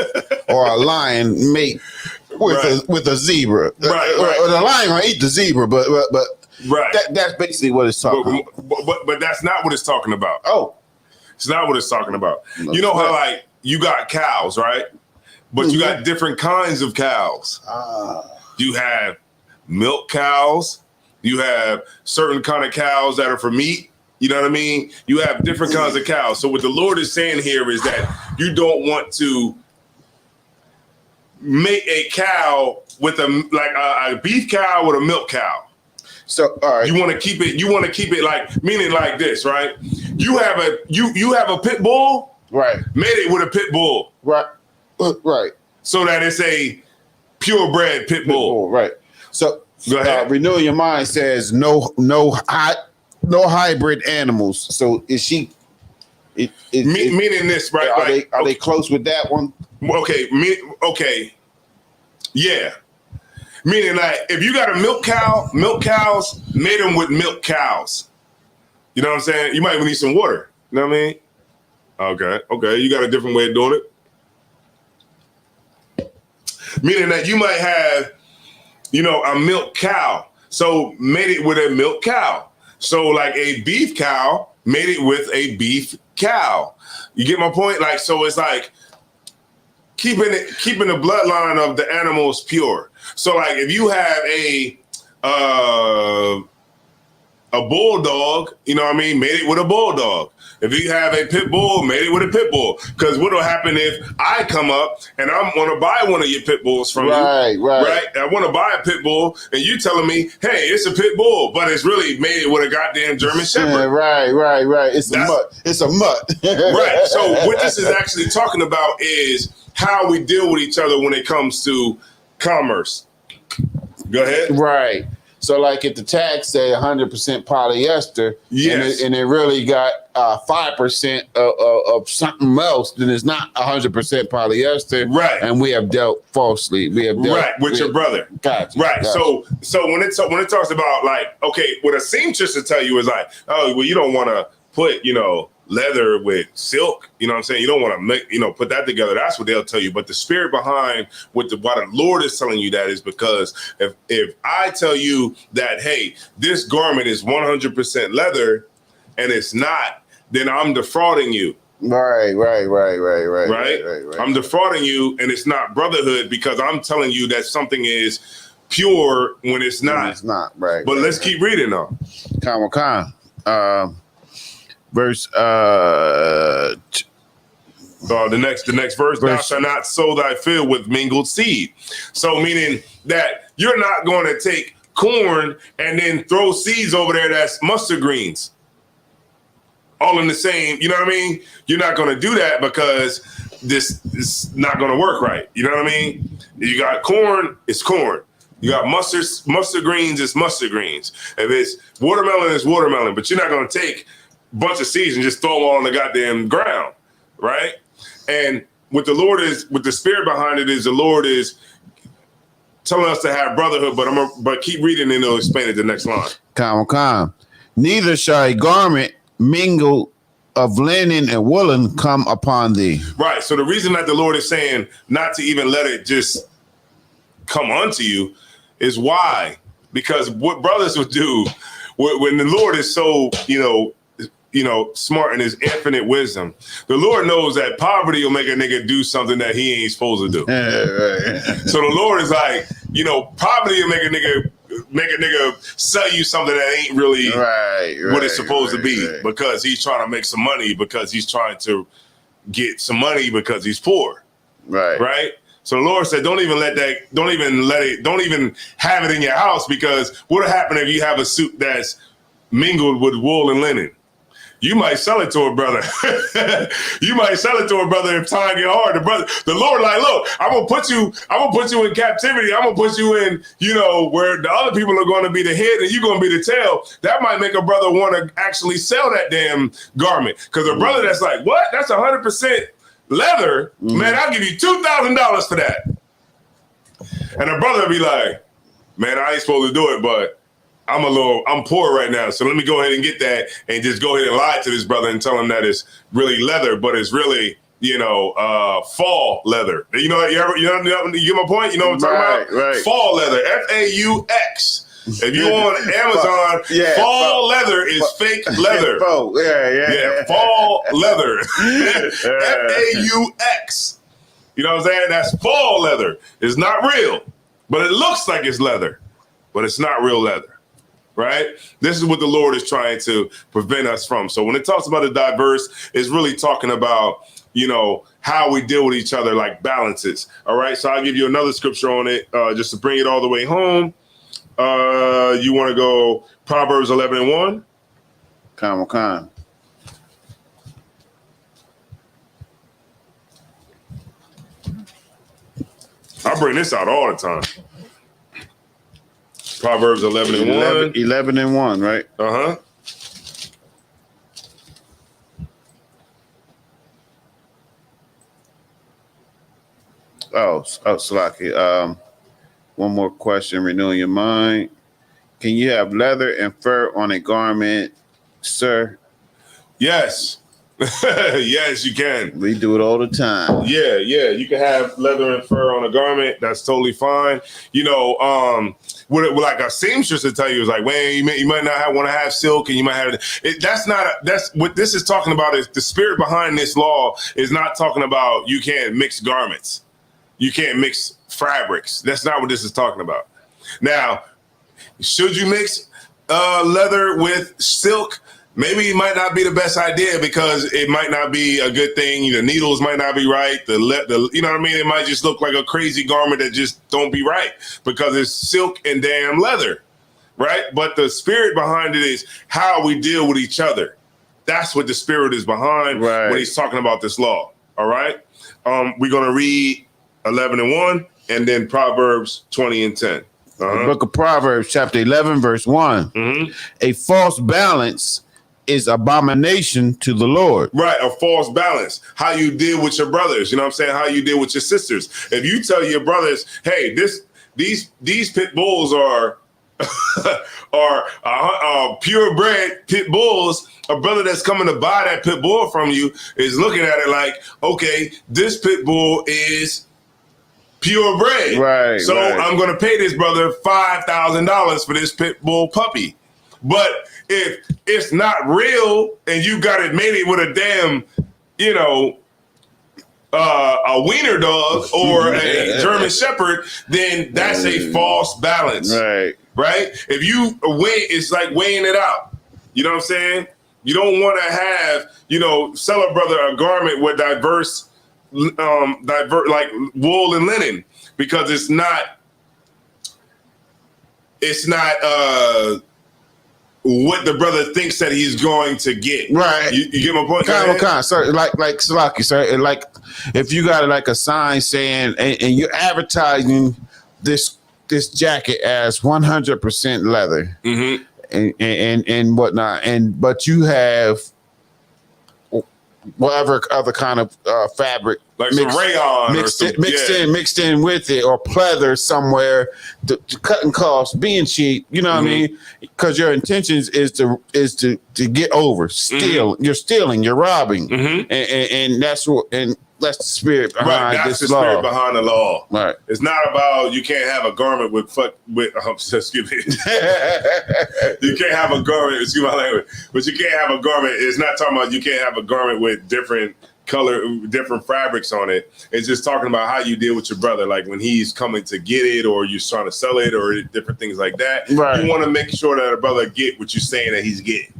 or a lion mate with a zebra. Right. Or the lion will eat the zebra, but right. That's basically what it's talking about. But that's not what it's talking about. Oh. It's not what it's talking about. You know how like you got cows, right? But you got different kinds of cows. You have milk cows. You have certain kind of cows that are for meat. You know what I mean? You have different kinds of cows. So what the Lord is saying here is that you don't want to make a cow with a beef cow with a milk cow. So all right. You want to keep it like, meaning like this, right? You have a pit bull, right? Made it with a pit bull, right? Right. So that it's a purebred pit bull, right? So go ahead. Renewing Your Mind says no hybrid animals. So is she? Meaning this, right? Are they close with that one? Okay. Yeah. Meaning like if you got a milk cows, made them with milk cows. You know what I'm saying? You might even need some water. You know what I mean? Okay. You got a different way of doing it. Meaning that you might have, a milk cow. So made it with a milk cow. So like a beef cow, made it with a beef cow. You get my point? Like, so it's like keeping the bloodline of the animals pure. So like if you have a bulldog, you know what I mean, made it with a bulldog. If you have a pit bull, made it with a pit bull. Because what will happen if I come up and I want to buy one of your pit bulls from you? Right. I want to buy a pit bull and you telling me, hey, it's a pit bull, but it's really made it with a goddamn German Shepherd. Yeah, right. It's a mutt. Right. So what this is actually talking about is how we deal with each other when it comes to commerce. Go ahead. Right. So like if the tags say 100% polyester, yes, and it really got 5% of something else, then it's not 100% polyester. Right. And we have dealt falsely. With your brother. Gotcha. Right. Gotcha. So when it talks about like, okay, what a seamstress will tell you is like, oh, well, you don't want to put, leather with silk, you know what I'm saying? You don't want to make, put that together. That's what they'll tell you. But the spirit behind why the Lord is telling you that is because if I tell you that, hey, this garment is 100% leather and it's not, then I'm defrauding you. Right. I'm defrauding you and it's not brotherhood because I'm telling you that something is pure when it's not. It's not, right. But let's keep reading though. Verse the next verse, thou shalt not sow thy field with mingled seed. So meaning that you're not going to take corn and then throw seeds over there that's mustard greens. All in the same, you know what I mean? You're not going to do that because this is not going to work right. You know what I mean? You got corn, it's corn. You got mustard greens, it's mustard greens. If it's watermelon, it's watermelon. But you're not going to take bunch of seeds and just throw them all on the goddamn ground, right? And what the spirit behind it is the Lord is telling us to have brotherhood, but keep reading and it'll explain it the next line. Neither shall a garment mingle of linen and woolen come upon thee. Right. So the reason that the Lord is saying not to even let it just come unto you is why? Because what brothers would do when the Lord is so, smart in his infinite wisdom, the Lord knows that poverty will make a nigga do something that he ain't supposed to do. So the Lord is like, poverty will make a nigga sell you something that ain't really what it's supposed to be because he's trying to make some money, because he's trying to get some money because he's poor. Right. So the Lord said, don't even have it in your house, because what'll happen if you have a suit that's mingled with wool and linen? You might sell it to a brother. You might sell it to a brother if time get hard. The Lord, like, look, I'm gonna put you in captivity. I'm gonna put you in, where the other people are going to be the head and you're going to be the tail. That might make a brother want to actually sell that damn garment. Because a brother that's like, what? That's 100% leather, man. I'll give you $2,000 for that. And a brother be like, man, I ain't supposed to do it, but I'm poor right now, so let me go ahead and get that and just go ahead and lie to this brother and tell him that it's really leather, but it's really, fall leather. You get my point? You know what I'm talking about? Right. Fall leather, FAUX. If you on Amazon, fall leather is fake leather. Fall leather. FAUX. You know what I'm saying? That's fall leather. It's not real, but it looks like it's leather, but it's not real leather. Right? This is what the Lord is trying to prevent us from. So when it talks about the diverse, it's really talking about, how we deal with each other, like balances. All right. So I'll give you another scripture on it, just to bring it all the way home. You want to go Proverbs 11:1? Come. I bring this out all the time. Proverbs 11:1. 11:1, right? Uh-huh. Salaki. One more question, renewing your mind. Can you have leather and fur on a garment, sir? Yes. Yes, you can. We do it all the time. Yeah. You can have leather and fur on a garment. That's totally fine. What like a seamstress will tell you is like, Wayne, you might not want to have silk, and you might have that's what this is talking about. Is the spirit behind this law is not talking about you can't mix garments, you can't mix fabrics. That's not what this is talking about. Now, should you mix leather with silk? Maybe it might not be the best idea, because it might not be a good thing. The needles might not be right. You know what I mean? It might just look like a crazy garment that just don't be right because it's silk and damn leather, right? But the spirit behind it is how we deal with each other. That's what the spirit is behind when he's talking about this law. All right. We're going to read 11:1 and then Proverbs 20:10. The book of Proverbs, chapter 11, verse 1. Mm-hmm. A false balance is abomination to the Lord. Right, a false balance. How you deal with your brothers, you know what I'm saying? How you deal with your sisters. If you tell your brothers, hey, these pit bulls are purebred pit bulls, a brother that's coming to buy that pit bull from you is looking at it like, okay, this pit bull is purebred. Right. So I'm going to pay this brother $5,000 for this pit bull puppy. But if it's not real and you got it made it with a damn, a wiener dog or a German Shepherd, then that's a false balance. Right. If you weigh, it's like weighing it out. You know what I'm saying? You don't want to have, sell a brother a garment with diverse like wool and linen, because it's not what the brother thinks that he's going to get. Right. You get my point? Sir, like Salaki, sir, like if you got like a sign saying and you're advertising this jacket as 100% leather, mm-hmm. and whatnot, but you have whatever other kind of fabric Like some rayon mixed in with it, or pleather somewhere to cutting costs, being cheap. You know what I mean? Because your intentions is to get over, steal. You're stealing, you're robbing, and that's the spirit behind that's this the law. Spirit behind the law. Right. It's not about you can't have a garment with excuse me. You can't have a garment. Excuse my language, but you can't have a garment. It's not talking about you can't have a garment with different different fabrics on it. It's just talking about how you deal with your brother, like when he's coming to get it, or you're trying to sell it, or different things like that. Right. You want to make sure that a brother get what you're saying that he's getting,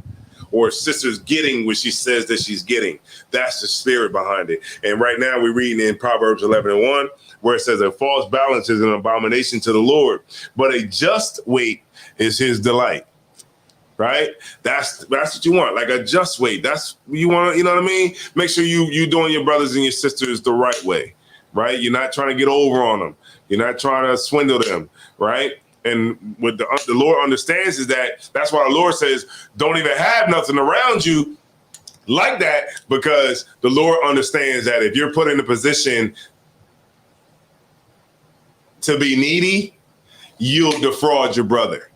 or a sister's getting what she says that she's getting. That's the spirit behind it. And right now we're reading in Proverbs 11:1, where it says a false balance is an abomination to the Lord, but a just weight is his delight. Right? That's what you want, like a just weight. That's what you want, you know what I mean? Make sure you doing your brothers and your sisters the right way, right? You're not trying to get over on them. You're not trying to swindle them, right? And what the Lord understands is that's why the Lord says, don't even have nothing around you like that, because the Lord understands that if you're put in a position to be needy, you'll defraud your brother.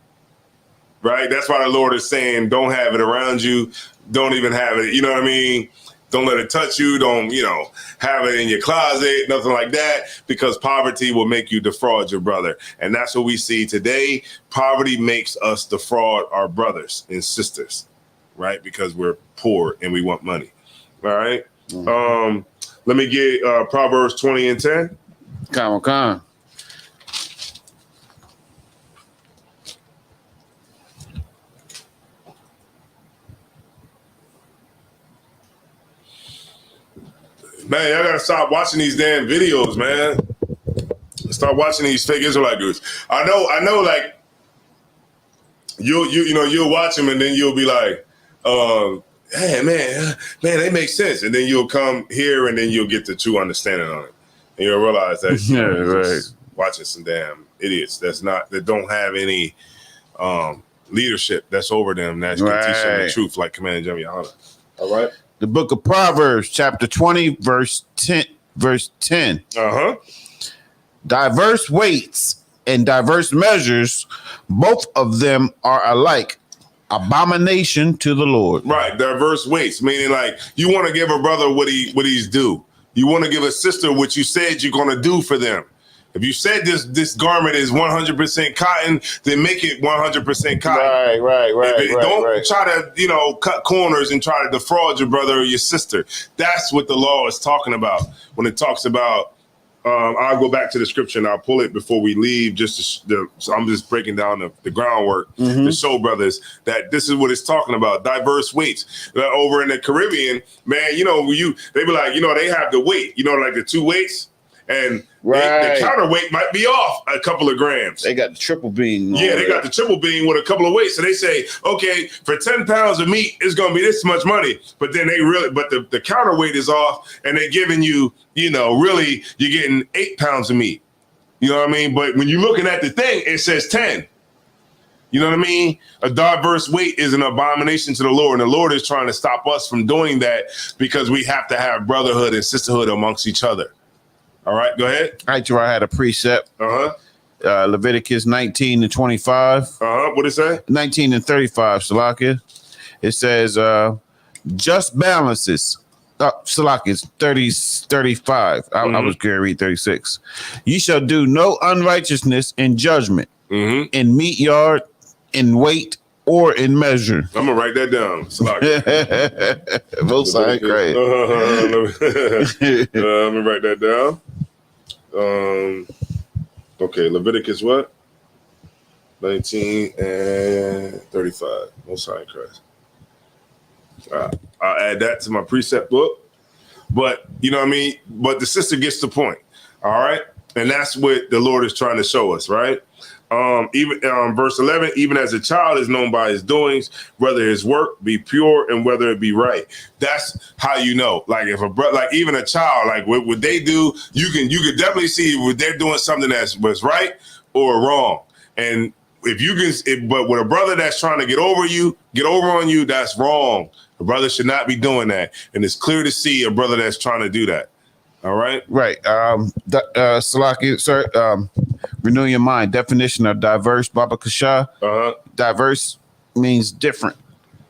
Right? That's why the Lord is saying, don't have it around you. Don't even have it. You know what I mean? Don't let it touch you. Don't, have it in your closet, nothing like that, because poverty will make you defraud your brother. And that's what we see today. Poverty makes us defraud our brothers and sisters, right? Because we're poor and we want money. All right. Let me get Proverbs 20:10. Come on. Man, y'all gotta stop watching these damn videos, man. Start watching these fake Israelite dudes. I know. Like you'll watch them and then you'll be like, "Hey, man, they make sense." And then you'll come here and then you'll get the true understanding on it, and you'll realize that you're just watching some damn idiots that don't have any leadership that's over them that can teach them the truth, like Commander Jimmy Yohana. All right. The book of Proverbs, chapter 20, verse 10. Diverse weights and diverse measures, both of them are alike abomination to the Lord. Right, diverse weights, meaning like you want to give a brother what he's due. You want to give a sister what you said you're going to do for them. If you said this garment is 100% cotton, then make it 100% cotton. Right. Don't try to, cut corners and try to defraud your brother or your sister. That's what the law is talking about when it talks about. I'll go back to the scripture and I'll pull it before we leave. So I'm just breaking down the groundwork to show brothers that this is what it's talking about. Diverse weights. Over in the Caribbean, man, they be like, they have the weight, like the two weights. And the counterweight might be off a couple of grams. They got the triple beam. Yeah, they got the triple beam with a couple of weights. So they say, okay, for 10 pounds of meat, it's going to be this much money. But then the counterweight is off and they're giving you, really, you're getting 8 pounds of meat. You know what I mean? But when you're looking at the thing, it says 10. You know what I mean? A diverse weight is an abomination to the Lord. And the Lord is trying to stop us from doing that because we have to have brotherhood and sisterhood amongst each other. All right, go ahead. All right, I had a precept. Leviticus 19:25. What it say? 19 and 35, Salakia. It says, just balances. Salakia, 35. I was going to read 36. You shall do no unrighteousness in judgment, in meat yard, in weight, or in measure. I'm going to write that down. Salakia. Both sides great. Let me write that down. Okay, Leviticus what? 19 and 35. Most High in Christ. I'll add that to my precept book. But you know what I mean? But the sister gets the point. All right. And that's what the Lord is trying to show us, right? Even verse 11, even as a child is known by his doings, whether his work be pure and whether it be right. That's how you know. Like if a brother, like even a child, like what they do, you can definitely see what they're doing something was right or wrong. And if you can, but with a brother that's trying to get over on you, that's wrong. A brother should not be doing that. And it's clear to see a brother that's trying to do that. All right. Right. Salaki, sir, renew your mind. Definition of diverse, Baba Kasha. Diverse means different.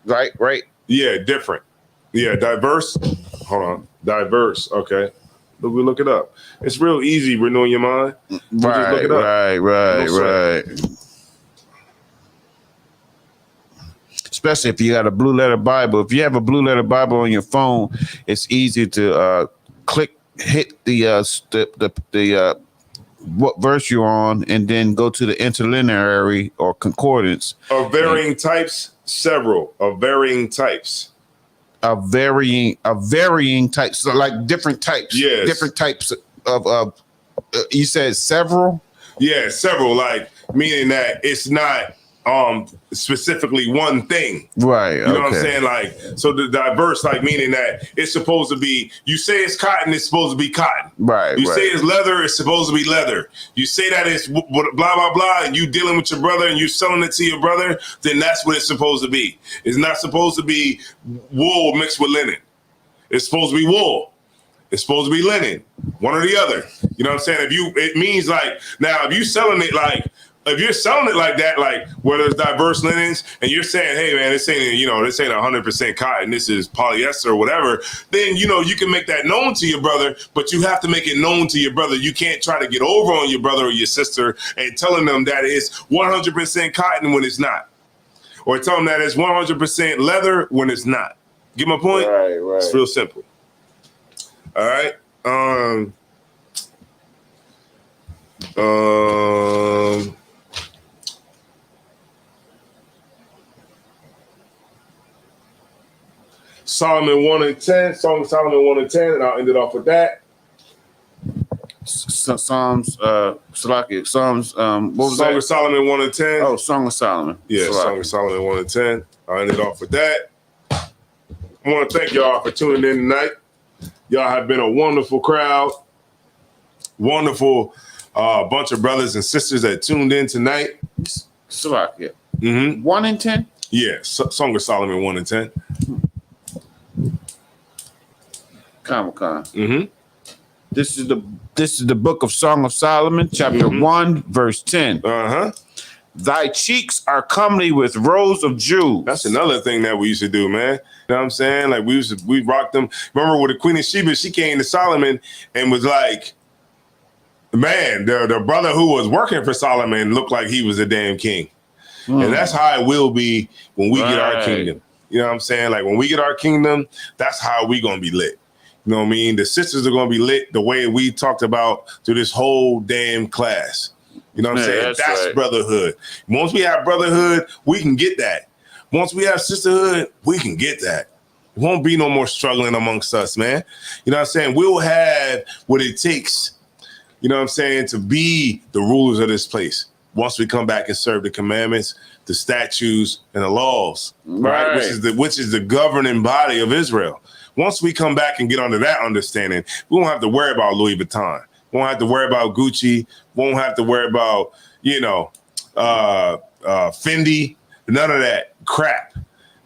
Right. Yeah, different. Yeah, diverse. Hold on. Diverse. Okay. We look it up. It's real easy renewing your mind. We'll just look it up. Right. Especially if you got a blue letter Bible. If you have a blue letter Bible on your phone, it's easy to hit the what verse you're on, and then go to the interlineary or concordance. Of varying types, several. Of varying types. Of varying types, so like different types. Yes. Different types of. You said several. Yeah, several. Like meaning that it's not specifically one thing. Right. You know what I'm saying? Like, so the diverse, like meaning that it's supposed to be, you say it's cotton, it's supposed to be cotton. Right. You say it's leather, it's supposed to be leather. You say that it's blah, blah, blah, and you dealing with your brother and you selling it to your brother, then that's what it's supposed to be. It's not supposed to be wool mixed with linen. It's supposed to be wool. It's supposed to be linen. One or the other. You know what I'm saying? It means like, now if you selling it like, if you're selling it like that, like where there's diverse linens, and you're saying, hey man, this ain't 100% cotton, this is polyester or whatever, then you can make that known to your brother, but you have to make it known to your brother. You can't try to get over on your brother or your sister and telling them that it's 100% cotton when it's not, or tell them that it's 100% leather when it's not. Get my point? Right. It's real simple. All right. Solomon 1 and 10, Song of Solomon 1 and 10, and I'll end it off with that. Psalms, Salaki, Psalms, what was Song that? of Solomon 1 and 10. Oh, Song of Solomon. Yeah, Salaki. Song of Solomon 1 and 10. I'll end it off with that. I want to thank y'all for tuning in tonight. Y'all have been a wonderful crowd. Wonderful bunch of brothers and sisters that tuned in tonight. Salaki. Mm-hmm. 1 and 10? Yeah, Song of Solomon 1 and 10. Comic-Con. Mm-hmm. This is the book of Song of Solomon, chapter 1, verse 10. Uh-huh. Thy cheeks are comely with rows of jewels. That's another thing that we used to do, man. You know what I'm saying? Like we rocked them. Remember with the Queen of Sheba, she came to Solomon and was like, man, the brother who was working for Solomon looked like he was a damn king. And that's how it will be when we get our kingdom. You know what I'm saying? Like when we get our kingdom, that's how we gonna be lit. You know what I mean? The sisters are gonna be lit the way we talked about through this whole damn class. You know what I'm saying? That's right. Brotherhood. Once we have brotherhood, we can get that. Once we have sisterhood, we can get that. It won't be no more struggling amongst us, man. You know what I'm saying? We'll have what it takes, you know what I'm saying, to be the rulers of this place. Once we come back and serve the commandments, the statutes, and the laws, right? Which is the governing body of Israel. Once we come back and get under that understanding, we won't have to worry about Louis Vuitton. We won't have to worry about Gucci. We won't have to worry about, Fendi. None of that crap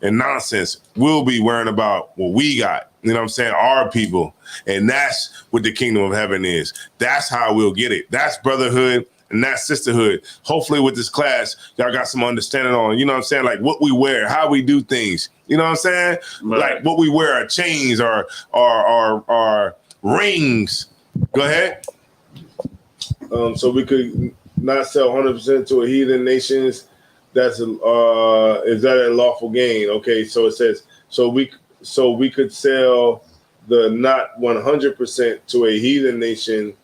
and nonsense. We'll be worrying about what we got. You know what I'm saying? Our people. And that's what the kingdom of heaven is. That's how we'll get it. That's brotherhood. And that's sisterhood. Hopefully with this class, y'all got some understanding on, you know what I'm saying? Like what we wear, how we do things. You know what I'm saying? Right. Like what we wear, our chains, our rings. Go ahead. So we could not sell 100% to a heathen nations. That's is that a lawful gain? Okay, so it says so we could sell the not 100% to a heathen nation.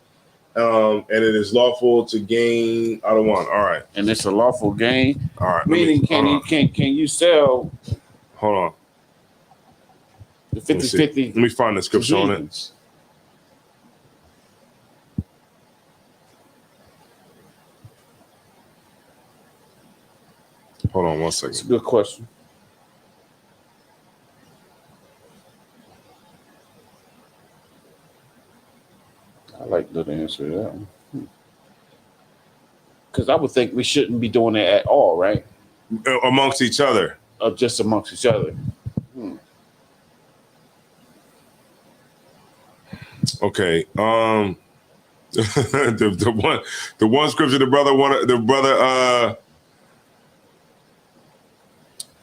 And it is lawful to gain out of one. All right. And it's a lawful gain. All right. Meaning, can you sell? Hold on. The 50-50. Let me find the scripture on it. Hold on 1 second. That's a good question. I like the answer to that one. Because I would think we shouldn't be doing it at all, right? Amongst each other. Just amongst each other. Okay. the one scripture the brother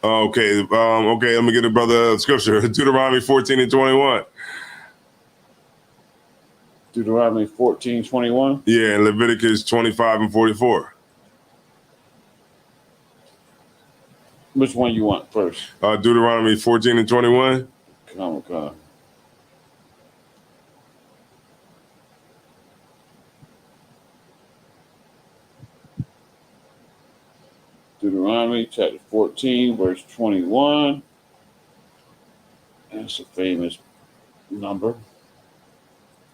okay. Okay, let me get the brother scripture. Deuteronomy 14:21. Deuteronomy 14:21. Yeah, and Leviticus 25:44. Which one you want first? Deuteronomy 14:21. Come on. Deuteronomy chapter 14, verse 21. That's a famous number.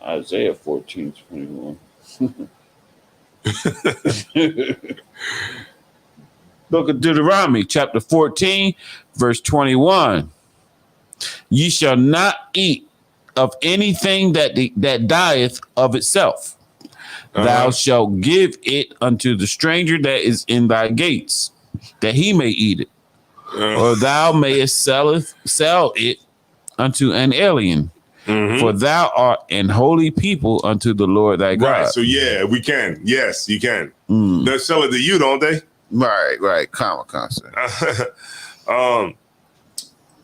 Isaiah 14:21. Book of Deuteronomy, chapter 14, verse 21. Ye shall not eat of anything that dieth of itself. Thou shalt give it unto the stranger that is in thy gates, that he may eat it. Or thou mayest sell it unto an alien. For thou art an holy people unto the Lord thy God. Right. So yeah, we can. Yes, you can. They sell it to you, don't they? Right. Common concept.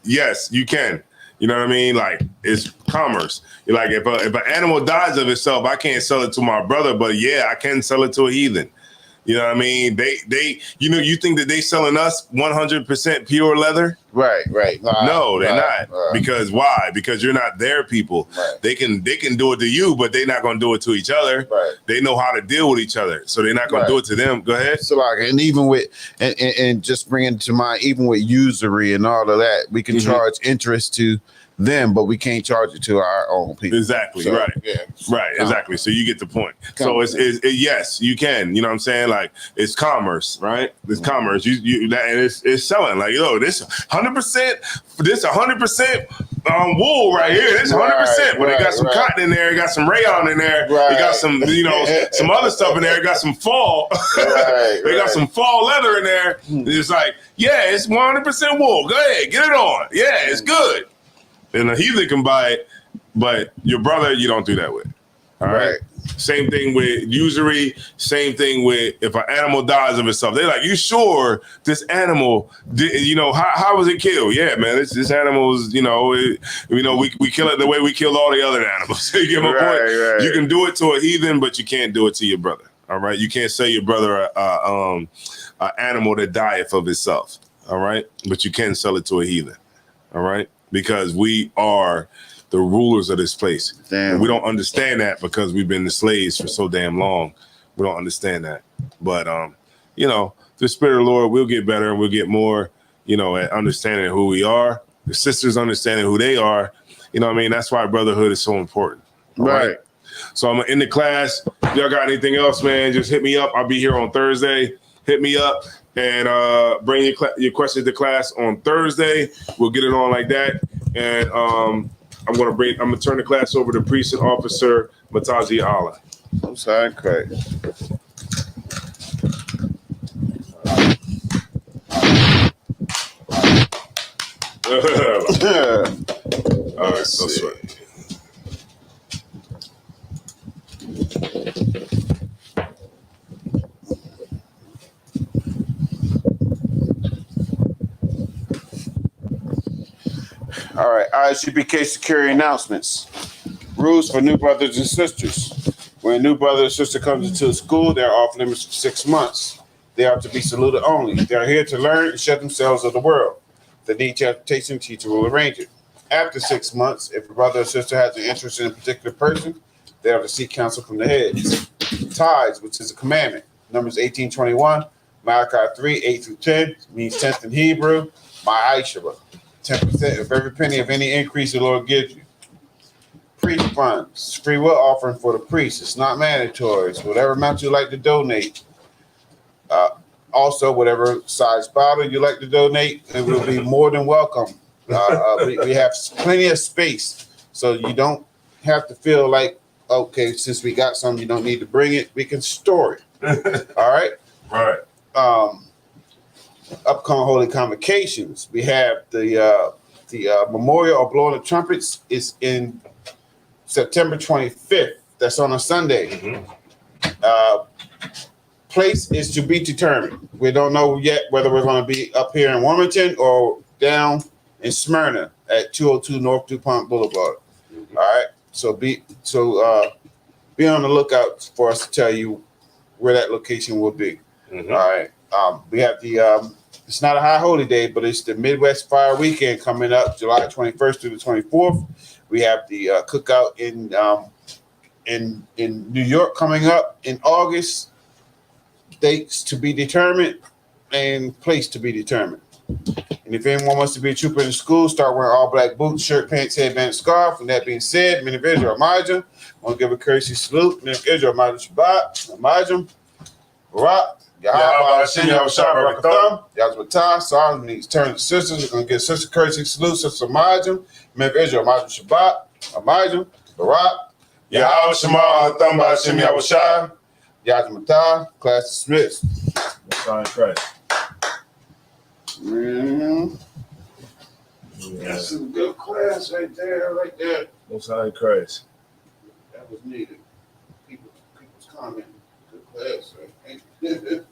Yes, you can. You know what I mean? Like, it's commerce. You're like, if an animal dies of itself, I can't sell it to my brother, but yeah, I can sell it to a heathen. You know what I mean? They you think that they selling us 100% pure leather? Right. No, they're not. Because why? Because you're not their people. Right. They can do it to you, but they're not going to do it to each other. Right. They know how to deal with each other, so they're not going to do it to them. Go ahead. So like, and even with and just bringing to mind, even with usury and all of that, we can charge interest to them, but we can't charge it to our own people. Exactly. So, right. Yeah. Right. Exactly. So you get the point. So it's yes, you can. You know what I'm saying? Like, it's commerce, right? It's commerce. And it's selling. Like, this 100%. This 100% wool right here. This 100%. But it got some cotton in there. It got some rayon in there. It got some some other stuff in there. It got some fall. They got some fall leather in there. It's like, yeah, it's 100% wool. Go ahead, get it on. Yeah, it's good. And a heathen can buy it, but your brother, you don't do that with. All right. Same thing with usury. Same thing with if an animal dies of itself. They're like, you sure this animal did, how was it killed? Yeah, man, this animal is, we kill it the way we killed all the other animals. So you get my point? Right. You can do it to a heathen, but you can't do it to your brother. All right. You can't sell your brother an animal that dieth of itself. All right. But you can sell it to a heathen. All right. Because we are the rulers of this place. And we don't understand that because we've been the slaves for so damn long. We don't understand that. But, the Spirit of the Lord will get better and we'll get more, at understanding who we are. The sisters understanding who they are. You know what I mean? That's why brotherhood is so important. Right. So I'm going to end the class. If y'all got anything else, man, just hit me up. I'll be here on Thursday. Hit me up. And bring your questions to class on Thursday. We'll get it on like that. And I'm gonna turn the class over to Precinct Officer Mataji Allah. I'm sorry, Craig. All right, that's right. All right, ISUPK security announcements. Rules for new brothers and sisters. When a new brother or sister comes into the school, they are off limits for 6 months. They are to be saluted only. They are here to learn and shut themselves of the world. If they need transportation, teacher will arrange it. After 6 months, if a brother or sister has an interest in a particular person, they are to seek counsel from the heads. Tithes, which is a commandment. Numbers 18:21, Malachi 3:8-10, means 10th in Hebrew, Ma'ashara. 10% of every penny of any increase the Lord gives you. Priest funds, free will offering for the priest. It's not mandatory. It's whatever amount you like to donate. Also, whatever size bottle you like to donate, it will be more than welcome. We have plenty of space, so you don't have to feel like, okay, since we got some, you don't need to bring it. We can store it. All right? Right. Upcoming holy convocations. We have the memorial of blowing the trumpets is in September 25th. That's on a Sunday. Place is to be determined. We don't know yet whether we're going to be up here in Wilmington or down in Smyrna at 202 North DuPont Boulevard. All right. So be on the lookout for us to tell you where that location will be. All right. We have the it's not a high holy day, but it's the Midwest Fire Weekend coming up July 21st through the 24th. We have the cookout in New York coming up in August. Dates to be determined and place to be determined. And if anyone wants to be a trooper in the school, start wearing all black boots, shirt, pants, headband, scarf. And that being said, men of Israel, Amajah, I want to give a courtesy salute. Men of Israel, Amajah Shabbat, Amajah, Barak, Yahweh, Hashem, Yahweh, Shabbat, Thumb, Yahweh, Matah, Sorry, needs turn to sisters. We're going to give sister courtesy salute, Sister Amajah, men of Israel, Amajah Shabbat, Amajah, Barak, Yahweh Shema, Thumb, Hashem, Yahweh Shai. Yahweh Matah, class dismissed. Sign Christ. That's a good class right there. Most High in Christ. That was needed. People's comment. Good class, right?